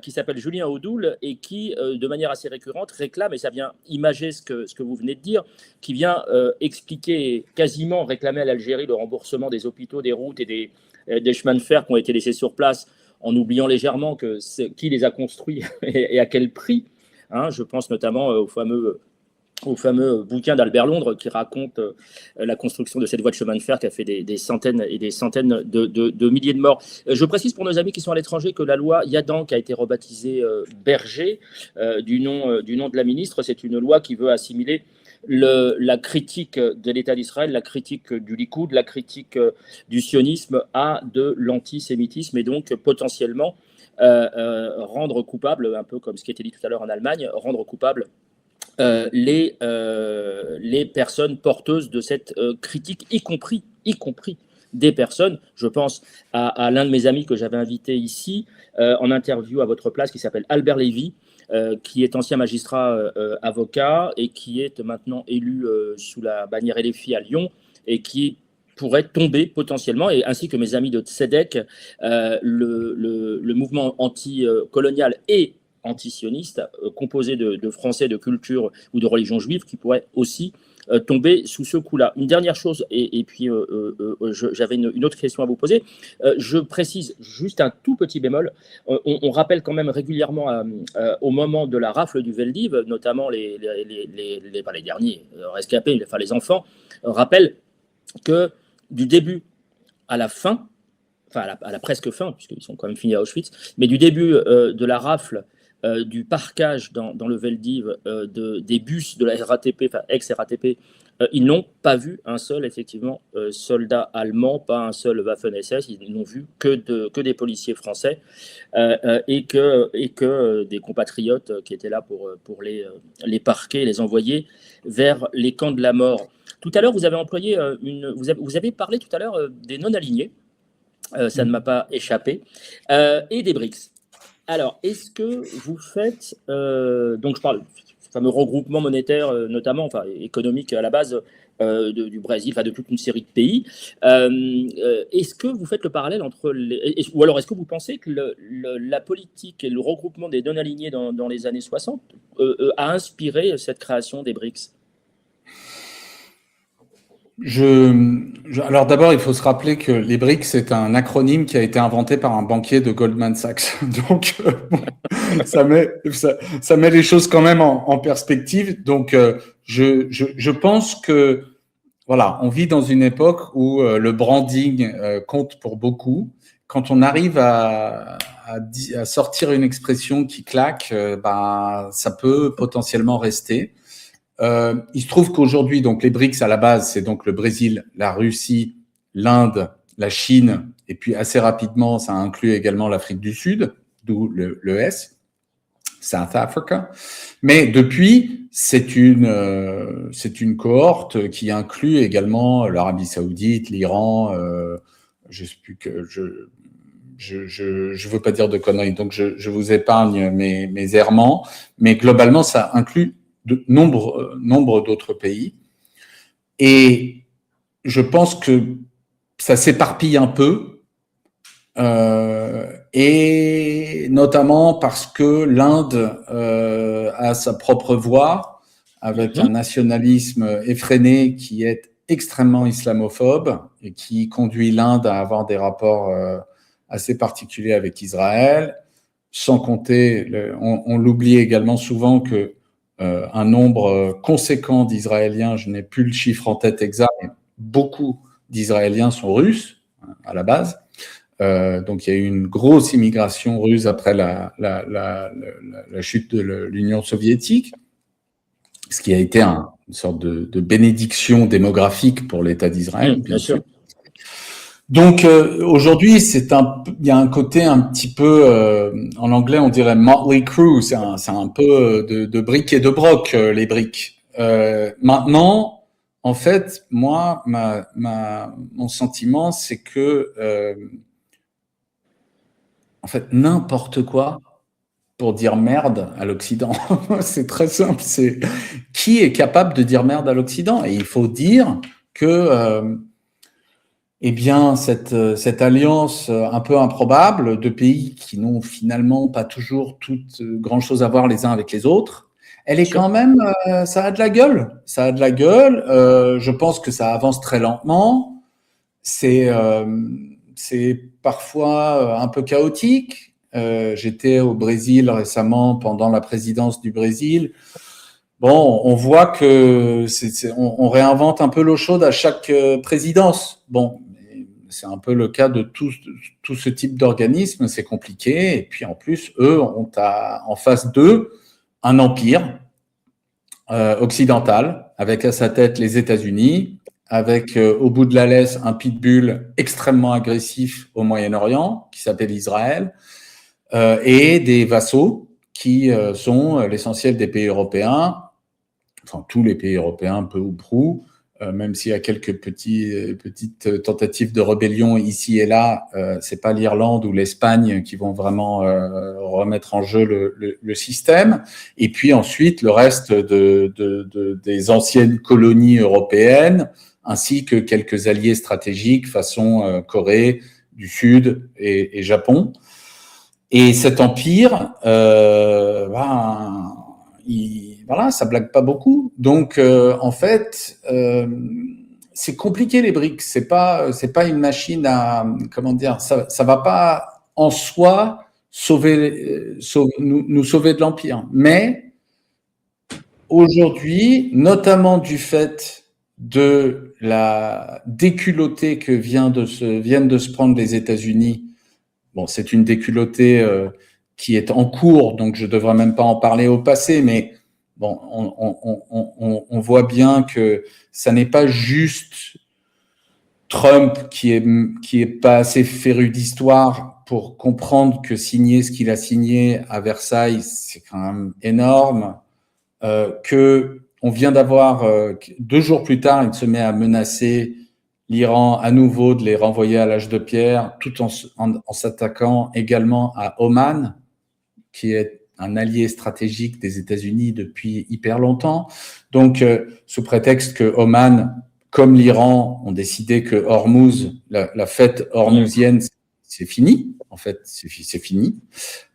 qui s'appelle Julien Audoul, et qui, de manière assez récurrente, réclame, et ça vient imager ce que vous venez de dire, qui vient expliquer, quasiment réclamer à l'Algérie le remboursement des hôpitaux, des routes et des chemins de fer qui ont été laissés sur place, en oubliant légèrement qui les a construits et à quel prix. Je pense notamment au fameux bouquin d'Albert Londres qui raconte la construction de cette voie de chemin de fer qui a fait des centaines et des centaines de milliers de morts. Je précise pour nos amis qui sont à l'étranger que la loi Yadan, qui a été rebaptisée Berger, du nom de la ministre, c'est une loi qui veut assimiler la critique de l'État d'Israël, la critique du Likoud, la critique du sionisme à de l'antisémitisme et donc potentiellement rendre coupable, un peu comme ce qui a été dit tout à l'heure en Allemagne, rendre coupable les personnes porteuses de cette critique, y compris des personnes, je pense à l'un de mes amis que j'avais invité ici en interview à votre place, qui s'appelle Albert Lévy, qui est ancien magistrat avocat et qui est maintenant élu sous la bannière LFI à Lyon et qui pourrait tomber potentiellement, et ainsi que mes amis de Tzedek, le mouvement anti-colonial et antisioniste, composé de Français de culture ou de religion juive, qui pourrait aussi tomber sous ce coup-là. Une dernière chose, et puis j'avais une autre question à vous poser. Je précise juste un tout petit bémol. On rappelle quand même régulièrement au moment de la rafle du Veldiv, notamment les derniers rescapés, enfin les enfants, rappellent que du début à la fin, enfin à la presque fin, puisqu'ils sont quand même finis à Auschwitz, mais du début de la rafle, du parquage dans le Veldiv des bus de la RATP, enfin ex-RATP, ils n'ont pas vu un seul, effectivement, soldat allemand, pas un seul Waffen-SS, ils n'ont vu que des policiers français et que des compatriotes qui étaient là pour les parquer, les envoyer vers les camps de la mort. Tout à l'heure, vous avez employé vous avez parlé tout à l'heure des non-alignés, ça ne m'a pas échappé, et des BRICS. Alors, est-ce que vous faites, donc je parle du fameux regroupement monétaire, notamment, enfin économique à la base du Brésil, enfin de toute une série de pays, est-ce que vous faites le parallèle entre ou alors est-ce que vous pensez que la politique et le regroupement des non-alignés dans les années 60 a inspiré cette création des BRICS ? Alors d'abord, il faut se rappeler que les BRICS, c'est un acronyme qui a été inventé par un banquier de Goldman Sachs. Donc, ça met les choses quand même en perspective. Donc, je pense que voilà, on vit dans une époque où le branding compte pour beaucoup. Quand on arrive à sortir une expression qui claque, ça peut potentiellement rester. Il se trouve qu'aujourd'hui, donc les BRICS à la base, c'est donc le Brésil, la Russie, l'Inde, la Chine, et puis assez rapidement, ça inclut également l'Afrique du Sud, d'où le S, South Africa. Mais depuis, c'est une cohorte qui inclut également l'Arabie Saoudite, l'Iran. Je sais plus que je veux pas dire de conneries, donc je vous épargne mes errements. Mais globalement, ça inclut de nombre d'autres pays. Et je pense que ça s'éparpille un peu, et notamment parce que l'Inde a sa propre voix, avec un nationalisme effréné qui est extrêmement islamophobe et qui conduit l'Inde à avoir des rapports assez particuliers avec Israël, sans compter, on l'oublie également souvent que un nombre conséquent d'Israéliens, je n'ai plus le chiffre en tête exact, mais beaucoup d'Israéliens sont russes à la base. Donc il y a eu une grosse immigration russe après la chute de l'Union soviétique, ce qui a été une sorte de bénédiction démographique pour l'État d'Israël, bien sûr. Donc aujourd'hui, il y a un côté un petit peu, en anglais on dirait motley crew, c'est un peu de briques et de broc, les briques. Maintenant, en fait, moi, mon sentiment, c'est que en fait, n'importe quoi pour dire merde à l'Occident. C'est très simple. C'est qui est capable de dire merde à l'Occident? Et il faut dire que eh bien, cette alliance un peu improbable de pays qui n'ont finalement pas toujours toute grand-chose à voir les uns avec les autres, elle est quand même, ça a de la gueule. Ça a de la gueule. Je pense que ça avance très lentement. C'est parfois un peu chaotique. J'étais au Brésil récemment pendant la présidence du Brésil. Bon, on voit que on réinvente un peu l'eau chaude à chaque présidence. Bon, c'est un peu le cas de tout ce type d'organisme, c'est compliqué. Et puis en plus, eux ont en face d'eux un empire occidental, avec à sa tête les États-Unis, avec au bout de la laisse un pitbull extrêmement agressif au Moyen-Orient, qui s'appelle Israël, et des vassaux qui sont l'essentiel des pays européens, enfin tous les pays européens, peu ou prou, même s'il y a quelques petites tentatives de rébellion ici et là, c'est pas l'Irlande ou l'Espagne qui vont vraiment remettre en jeu le système. Et puis ensuite, le reste des anciennes colonies européennes, ainsi que quelques alliés stratégiques façon Corée du Sud et Japon. Et cet empire, voilà, ça blague pas beaucoup. Donc, en fait, c'est compliqué les BRICS. C'est pas une machine à, comment dire, ça va pas en soi nous sauver de l'empire. Mais aujourd'hui, notamment du fait de la déculottée que viennent de se prendre les États-Unis. Bon, c'est une déculottée qui est en cours, donc je devrais même pas en parler au passé, mais bon, on voit bien que ça n'est pas juste Trump qui est pas assez féru d'histoire pour comprendre que signer ce qu'il a signé à Versailles, c'est quand même énorme. Que on vient d'avoir 2 jours plus tard, il se met à menacer l'Iran à nouveau de les renvoyer à l'âge de pierre, tout en s'attaquant également à Oman, qui est un allié stratégique des États-Unis depuis hyper longtemps. Donc, sous prétexte que Oman, comme l'Iran, ont décidé que Hormuz, la fête hormuzienne, c'est fini. En fait, c'est fini.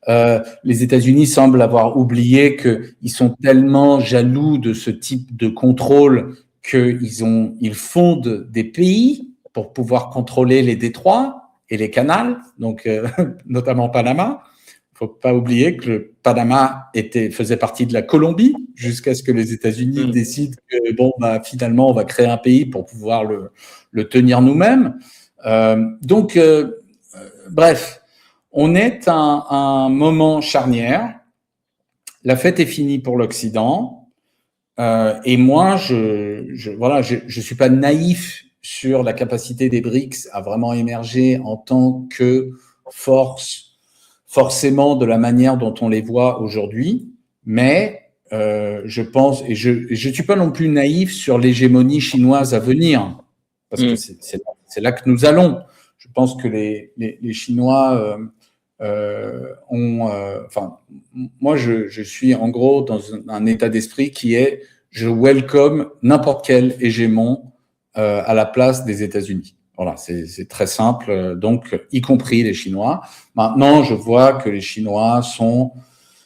Les États-Unis semblent avoir oublié qu'ils sont tellement jaloux de ce type de contrôle qu'ils fondent des pays pour pouvoir contrôler les détroits et les canals, donc notamment Panama. faut pas oublier que le Panama faisait partie de la Colombie jusqu'à ce que les États-Unis décident que finalement on va créer un pays pour pouvoir le tenir nous-mêmes. Bref, on est à un moment charnière. La fête est finie pour l'Occident. Et moi, je suis pas naïf sur la capacité des BRICS à vraiment émerger en tant que force, forcément de la manière dont on les voit aujourd'hui. Mais je pense, et je suis pas non plus naïf sur l'hégémonie chinoise à venir, parce que c'est là que nous allons. Je pense que les Chinois moi, je suis en gros dans un état d'esprit qui est je welcome n'importe quel hégémon à la place des États-Unis. Voilà, c'est très simple. Donc, y compris les Chinois. Maintenant, je vois que les Chinois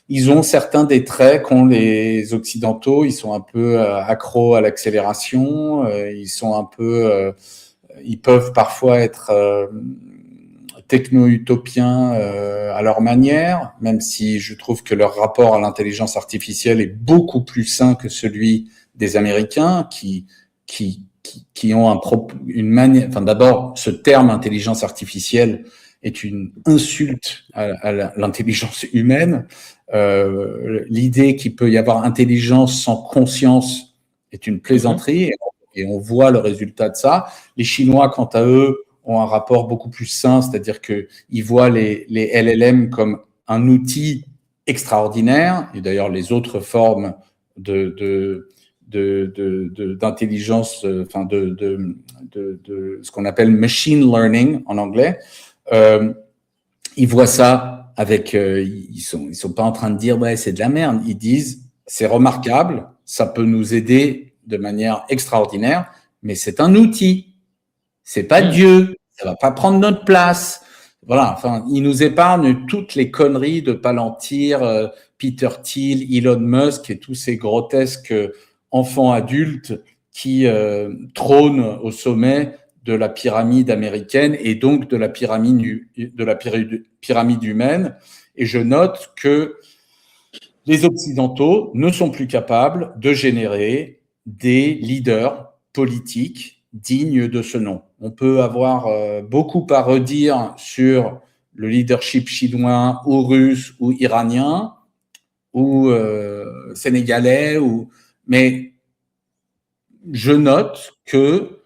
ils ont certains des traits qu'ont les Occidentaux. Ils sont un peu accros à l'accélération. Ils peuvent parfois être techno-utopiens à leur manière, même si je trouve que leur rapport à l'intelligence artificielle est beaucoup plus sain que celui des Américains, qui ont une manière. Enfin, d'abord, ce terme intelligence artificielle est une insulte à l'intelligence humaine. L'idée qu'il peut y avoir intelligence sans conscience est une plaisanterie, et on voit le résultat de ça. Les Chinois, quant à eux, ont un rapport beaucoup plus sain, c'est-à-dire qu'ils voient les LLM comme un outil extraordinaire, et d'ailleurs les autres formes d'intelligence, enfin de ce qu'on appelle machine learning en anglais, ils voient ça avec, ils sont pas en train de dire ouais c'est de la merde, ils disent c'est remarquable, ça peut nous aider de manière extraordinaire, mais c'est un outil. C'est pas Dieu, ça va pas prendre notre place. Voilà, enfin, il nous épargne toutes les conneries de Palantir, Peter Thiel, Elon Musk et tous ces grotesques enfants adultes qui trônent au sommet de la pyramide américaine et donc de la pyramide humaine. Et je note que les Occidentaux ne sont plus capables de générer des leaders politiques digne de ce nom. On peut avoir beaucoup à redire sur le leadership chinois ou russe ou iranien ou sénégalais, mais je note que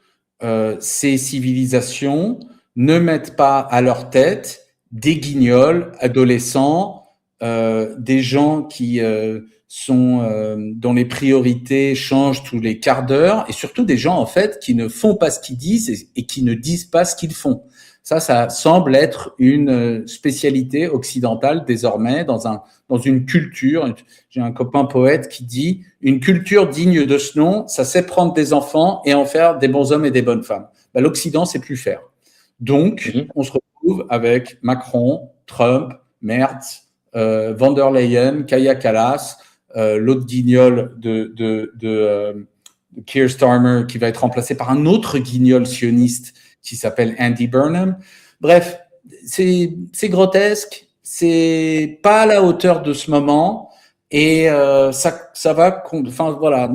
ces civilisations ne mettent pas à leur tête des guignols adolescents, des gens qui dont les priorités changent tous les quarts d'heure, et surtout des gens en fait qui ne font pas ce qu'ils disent et qui ne disent pas ce qu'ils font. Ça semble être une spécialité occidentale désormais dans une culture. J'ai un copain poète qui dit une culture digne de ce nom, ça sait prendre des enfants et en faire des bons hommes et des bonnes femmes. L'Occident sait plus faire. Donc, on se retrouve avec Macron, Trump, Merz, Van der Leyen, Kaja Kallas, l'autre guignol de Keir Starmer qui va être remplacé par un autre guignol sioniste qui s'appelle Andy Burnham. Bref, c'est grotesque, c'est pas à la hauteur de ce moment, et ça va. Enfin voilà,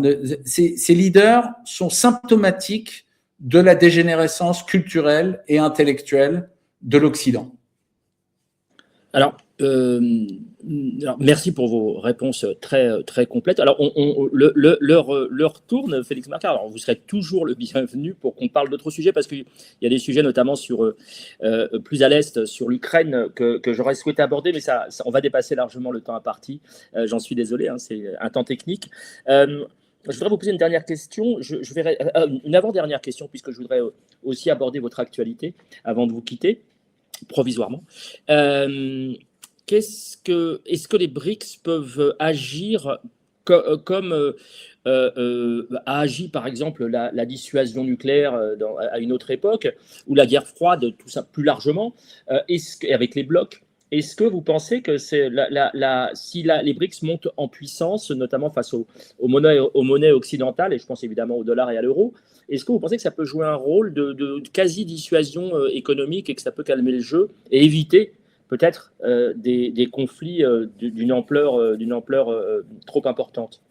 ces leaders sont symptomatiques de la dégénérescence culturelle et intellectuelle de l'Occident. Alors, merci pour vos réponses très, très complètes. Alors, l'heure tourne, Félix Marcard. Alors, vous serez toujours le bienvenu pour qu'on parle d'autres sujets, parce qu'il y a des sujets notamment plus à l'Est, sur l'Ukraine, que j'aurais souhaité aborder, mais on va dépasser largement le temps imparti. J'en suis désolé, hein, c'est un temps technique. Je voudrais vous poser une dernière question, une avant-dernière question, puisque je voudrais aussi aborder votre actualité avant de vous quitter, provisoirement. Est-ce que les BRICS peuvent agir comme a agi par exemple la dissuasion nucléaire à une autre époque, ou la guerre froide, tout ça plus largement, avec les blocs? Est-ce que vous pensez que si les BRICS montent en puissance, notamment face aux monnaies occidentales, et je pense évidemment au dollar et à l'euro, est-ce que vous pensez que ça peut jouer un rôle de quasi-dissuasion économique, et que ça peut calmer le jeu et éviter peut-être des conflits d'une ampleur trop importante?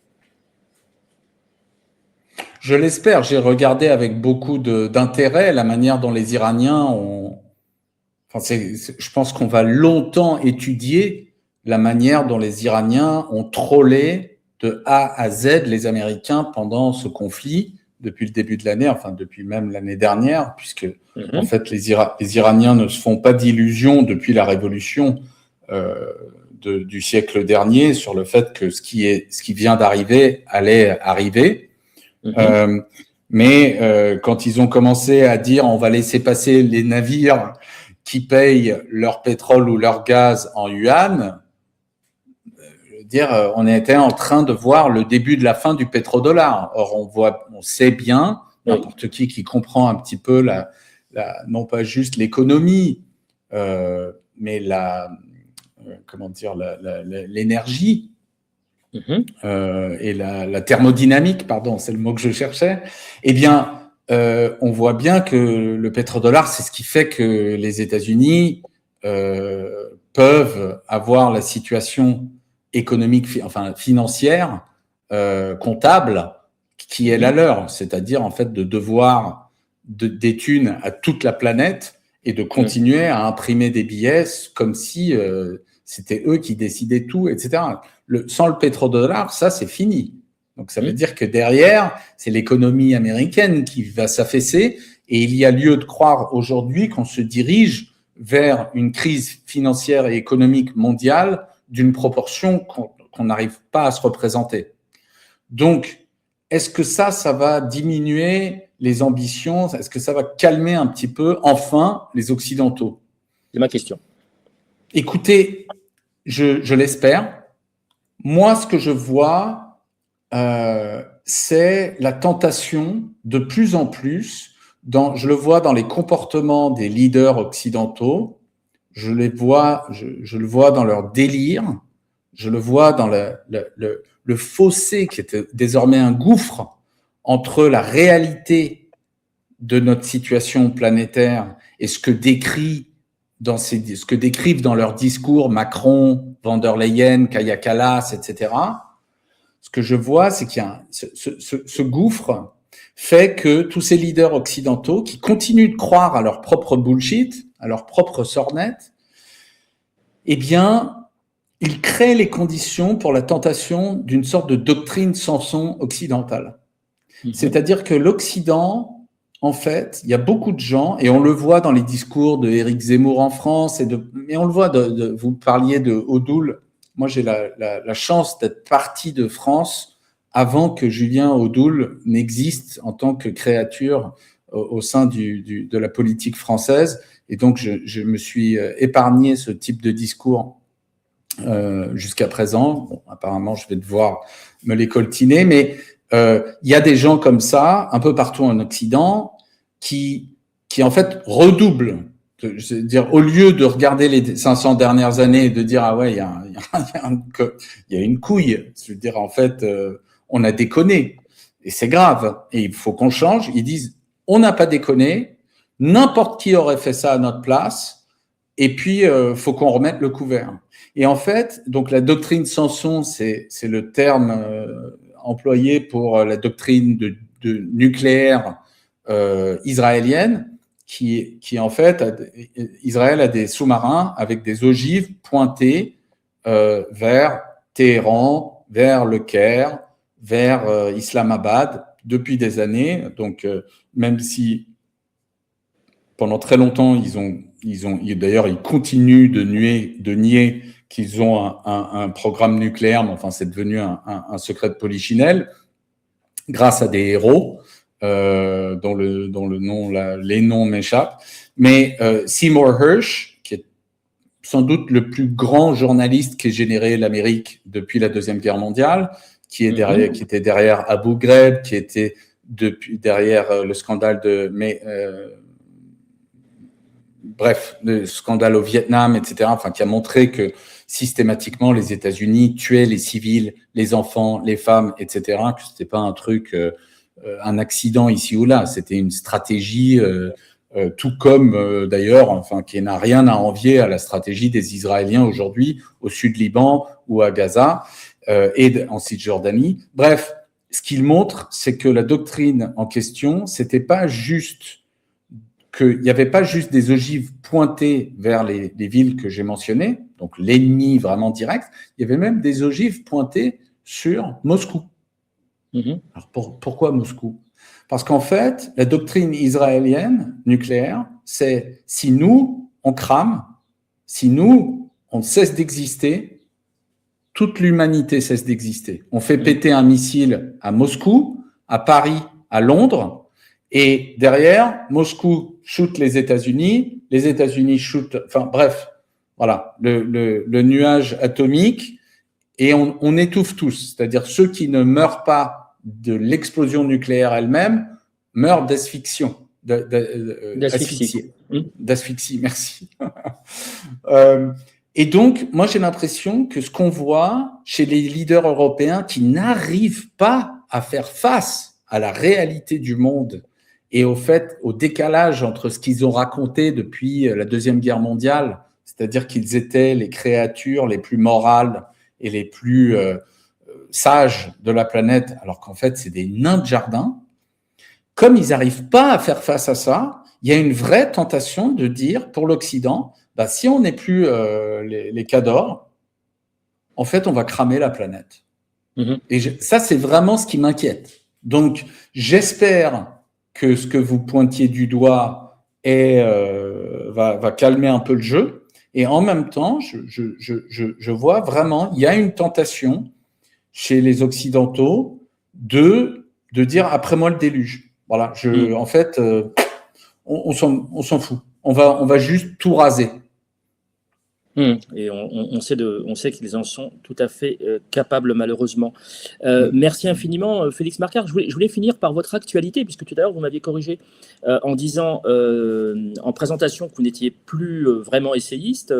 Je l'espère. J'ai regardé avec beaucoup d'intérêt la manière dont les Iraniens ont. Enfin, je pense qu'on va longtemps étudier la manière dont les Iraniens ont trollé de A à Z les Américains pendant ce conflit depuis le début de l'année, enfin depuis même l'année dernière, puisque en fait les Iraniens ne se font pas d'illusions depuis la révolution du siècle dernier sur le fait que ce qui vient d'arriver allait arriver. Mais quand ils ont commencé à dire on va laisser passer les navires qui payent leur pétrole ou leur gaz en yuan, on était en train de voir le début de la fin du pétrodollar. Or, on sait bien, n'importe qui comprend un petit peu non pas juste l'économie, mais l'énergie et la thermodynamique, pardon, c'est le mot que je cherchais. Eh bien, on voit bien que le pétrodollar, c'est ce qui fait que les États-Unis peuvent avoir la situation économique, enfin financière, comptable, qui est la leur, c'est-à-dire en fait de devoir des thunes à toute la planète et de continuer à imprimer des billets comme si c'était eux qui décidaient tout, etc. Sans le pétrodollar, ça c'est fini. Donc ça veut dire que derrière, c'est l'économie américaine qui va s'affaisser et il y a lieu de croire aujourd'hui qu'on se dirige vers une crise financière et économique mondiale d'une proportion qu'on n'arrive pas à se représenter. Donc, est-ce que ça va diminuer les ambitions? Est-ce que ça va calmer un petit peu, enfin, les Occidentaux? C'est ma question. Écoutez, je l'espère. Moi, ce que je vois, c'est la tentation de plus en plus, je le vois dans les comportements des leaders occidentaux, je le vois dans leur délire, je le vois dans le fossé qui est désormais un gouffre entre la réalité de notre situation planétaire et ce que décrivent dans leurs discours Macron, van der Leyen, Kaja Kallas, etc. Ce que je vois, c'est qu'il y a ce gouffre fait que tous ces leaders occidentaux qui continuent de croire à leur propre bullshit, à leur propre sornette, eh bien, ils créent les conditions pour la tentation d'une sorte de doctrine Samson occidentale. C'est-à-dire que l'Occident, en fait, il y a beaucoup de gens, et on le voit dans les discours de Éric Zemmour en France, mais on le voit, vous parliez de Odoul. Moi, j'ai la chance d'être parti de France avant que Julien Odoul n'existe en tant que créature au sein de la politique française. Et donc, je me suis épargné ce type de discours jusqu'à présent. Bon, apparemment, je vais devoir me les coltiner, mais il y a des gens comme ça, un peu partout en Occident, qui en fait redoublent. C'est-à-dire, au lieu de regarder les 500 dernières années et de dire ah ouais, il y a une couille. Je veux dire, en fait, on a déconné et c'est grave et il faut qu'on change. Ils disent on n'a pas déconné, n'importe qui aurait fait ça à notre place et puis faut qu'on remette le couvert. Et en fait, donc la doctrine Samson, c'est le terme employé pour la doctrine de nucléaire israélienne, qui en fait, Israël a des sous-marins avec des ogives pointées vers Téhéran, vers le Caire, vers Islamabad depuis des années. Donc, même si pendant très longtemps, d'ailleurs, ils continuent de nier qu'ils ont un programme nucléaire, mais enfin, c'est devenu un secret de polichinelle, grâce à des héros dont les noms m'échappent. Mais Seymour Hersh, qui est sans doute le plus grand journaliste qu'ait généré l'Amérique depuis la Deuxième Guerre mondiale, qui était derrière Abu Ghraib, qui était derrière le scandale le scandale au Vietnam, etc., enfin, qui a montré que systématiquement les États-Unis tuaient les civils, les enfants, les femmes, etc., que c'était pas un truc, un accident ici ou là, c'était une stratégie tout comme d'ailleurs, enfin, qui n'a rien à envier à la stratégie des Israéliens aujourd'hui au sud Liban ou à Gaza et en Cisjordanie. Bref, ce qu'il montre, c'est que la doctrine en question, c'était pas juste qu'il n'y avait pas juste des ogives pointées vers les villes que j'ai mentionnées, donc l'ennemi vraiment direct, il y avait même des ogives pointées sur Moscou. Alors pourquoi Moscou ? Parce qu'en fait, la doctrine israélienne nucléaire, c'est si nous, on crame, si nous, on cesse d'exister, toute l'humanité cesse d'exister. On fait péter un missile à Moscou, à Paris, à Londres, et derrière, Moscou shoot les États-Unis shoot, enfin bref, voilà, le nuage atomique, et on étouffe tous. C'est-à-dire ceux qui ne meurent pas de l'explosion nucléaire elle-même meurent d'asphyxion. D'asphyxie, merci. Et donc, moi, j'ai l'impression que ce qu'on voit chez les leaders européens qui n'arrivent pas à faire face à la réalité du monde et au décalage entre ce qu'ils ont raconté depuis la Deuxième Guerre mondiale, c'est-à-dire qu'ils étaient les créatures les plus morales et les plus sages de la planète, alors qu'en fait, c'est des nains de jardin. Comme ils n'arrivent pas à faire face à ça, il y a une vraie tentation de dire, pour l'Occident, si on n'est plus les cadors, en fait, on va cramer la planète. Et ça, c'est vraiment ce qui m'inquiète. Donc, j'espère que ce que vous pointiez du doigt va calmer un peu le jeu. Et en même temps, je vois vraiment, il y a une tentation chez les Occidentaux de dire après moi le déluge. Voilà, en fait, on s'en fout. On va juste tout raser. Et on sait qu'ils en sont tout à fait capables, malheureusement. Merci infiniment, Félix Marquard. Je voulais finir par votre actualité, puisque tout à l'heure, vous m'aviez corrigé en disant en présentation que vous n'étiez plus vraiment essayiste.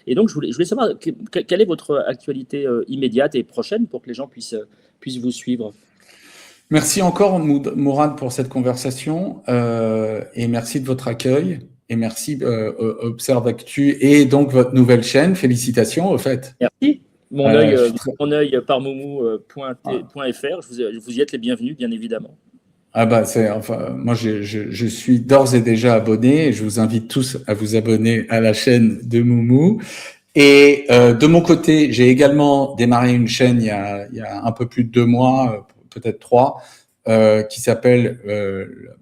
Et donc, je voulais savoir quelle est votre actualité immédiate et prochaine pour que les gens puissent vous suivre. Merci encore, Mourad, pour cette conversation et merci de votre accueil. Et merci Observe Actu et donc votre nouvelle chaîne. Félicitations, au fait. Merci. Mon œil par moumou.fr. Vous y êtes les bienvenus, bien évidemment. Moi, je suis d'ores et déjà abonné et je vous invite tous à vous abonner à la chaîne de Moumou. Et de mon côté, j'ai également démarré une chaîne il y a un peu plus de 2 mois, peut-être 3, qui s'appelle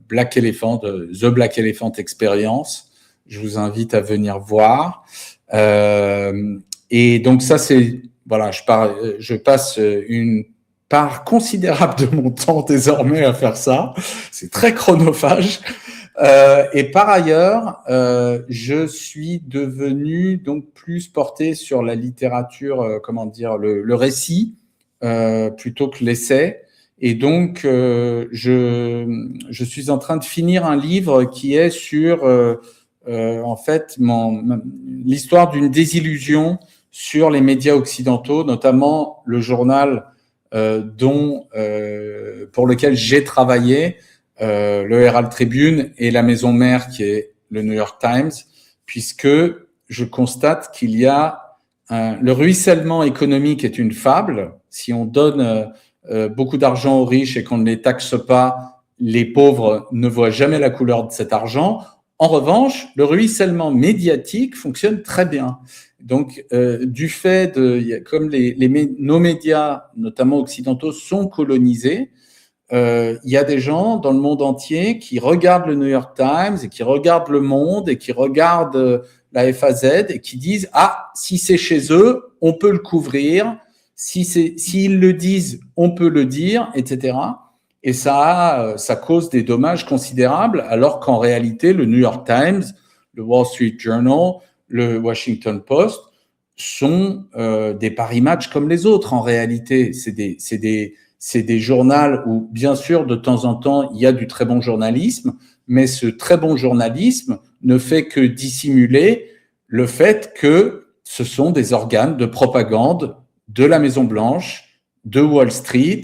Black Elephant, The Black Elephant Experience. Je vous invite à venir voir. Et donc ça, c'est voilà, je passe une part considérable de mon temps désormais à faire ça. C'est très chronophage. Et par ailleurs, je suis devenu donc plus porté sur la littérature, le récit plutôt que l'essai. Et donc, je suis en train de finir un livre qui est sur, en fait, l'histoire d'une désillusion sur les médias occidentaux, notamment le journal pour lequel j'ai travaillé, le Herald Tribune et la maison mère qui est le New York Times, puisque je constate qu'il y a le ruissellement économique est une fable. Si on donne beaucoup d'argent aux riches et qu'on ne les taxe pas, les pauvres ne voient jamais la couleur de cet argent. En revanche, le ruissellement médiatique fonctionne très bien. Donc, du fait comme nos médias, notamment occidentaux, sont colonisés, il y a des gens dans le monde entier qui regardent le New York Times et qui regardent Le Monde et qui regardent la FAZ et qui disent « Ah, si c'est chez eux, on peut le couvrir. S'ils le disent, on peut le dire, etc. » Et ça cause des dommages considérables, alors qu'en réalité, le New York Times, le Wall Street Journal, le Washington Post sont des paris match comme les autres. En réalité, c'est des journaux où, bien sûr, de temps en temps, il y a du très bon journalisme, mais ce très bon journalisme ne fait que dissimuler le fait que ce sont des organes de propagande de la Maison-Blanche, de Wall Street,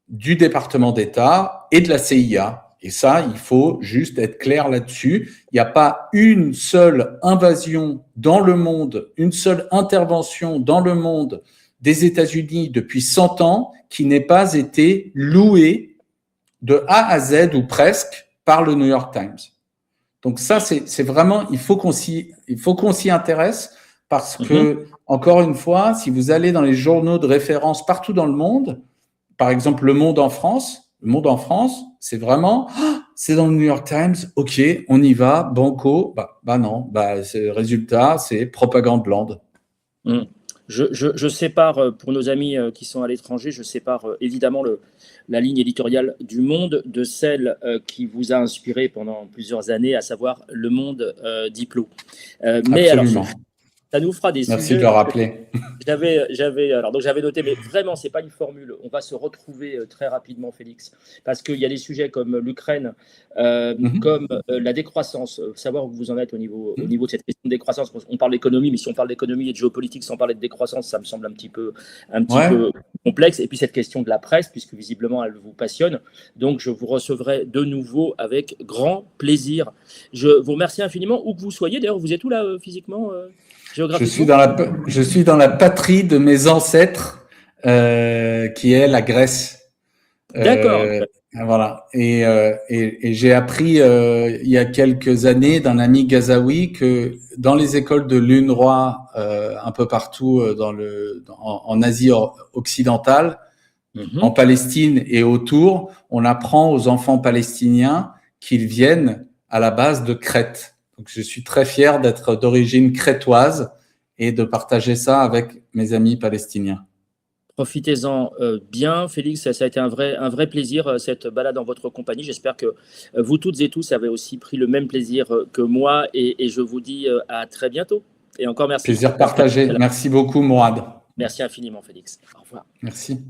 du département d'État et de la CIA. Et ça, il faut juste être clair là-dessus. Il n'y a pas une seule invasion dans le monde, une seule intervention dans le monde des États-Unis depuis 100 ans qui n'ait pas été louée de A à Z ou presque par le New York Times. Donc ça, c'est vraiment, il faut qu'on s'y intéresse parce que, encore une fois, si vous allez dans les journaux de référence partout dans le monde, par exemple Le Monde en France, c'est vraiment, c'est dans le New York Times, ok, on y va, banco, bah non, résultat, c'est propagande land. Je sépare, pour nos amis qui sont à l'étranger, je sépare évidemment la ligne éditoriale du Monde de celle qui vous a inspiré pendant plusieurs années, à savoir Le Monde Diplo. Mais alors, ça nous fera des sujets. Merci de le rappeler. J'avais noté, mais vraiment, c'est pas une formule. On va se retrouver très rapidement, Félix, parce qu'il y a des sujets comme l'Ukraine, comme la décroissance, savoir où vous en êtes au niveau de cette question de décroissance. On parle d'économie, mais si on parle d'économie et de géopolitique sans parler de décroissance, ça me semble un petit peu complexe. Et puis cette question de la presse, puisque visiblement elle vous passionne. Donc je vous recevrai de nouveau avec grand plaisir. Je vous remercie infiniment, où que vous soyez. D'ailleurs, vous êtes où là physiquement Je suis dans la patrie de mes ancêtres, qui est la Grèce. D'accord. Voilà. Et j'ai appris il y a quelques années d'un ami gazaoui que dans les écoles de l'UNRWA, un peu partout en Asie occidentale, en Palestine et autour, on apprend aux enfants palestiniens qu'ils viennent à la base de Crète. Donc, je suis très fier d'être d'origine crétoise et de partager ça avec mes amis palestiniens. Profitez-en bien, Félix. Ça a été un vrai plaisir, cette balade en votre compagnie. J'espère que vous toutes et tous avez aussi pris le même plaisir que moi. Et je vous dis à très bientôt. Et encore merci. Plaisir partagé. Merci beaucoup, Mourad. Merci infiniment, Félix. Au revoir. Merci.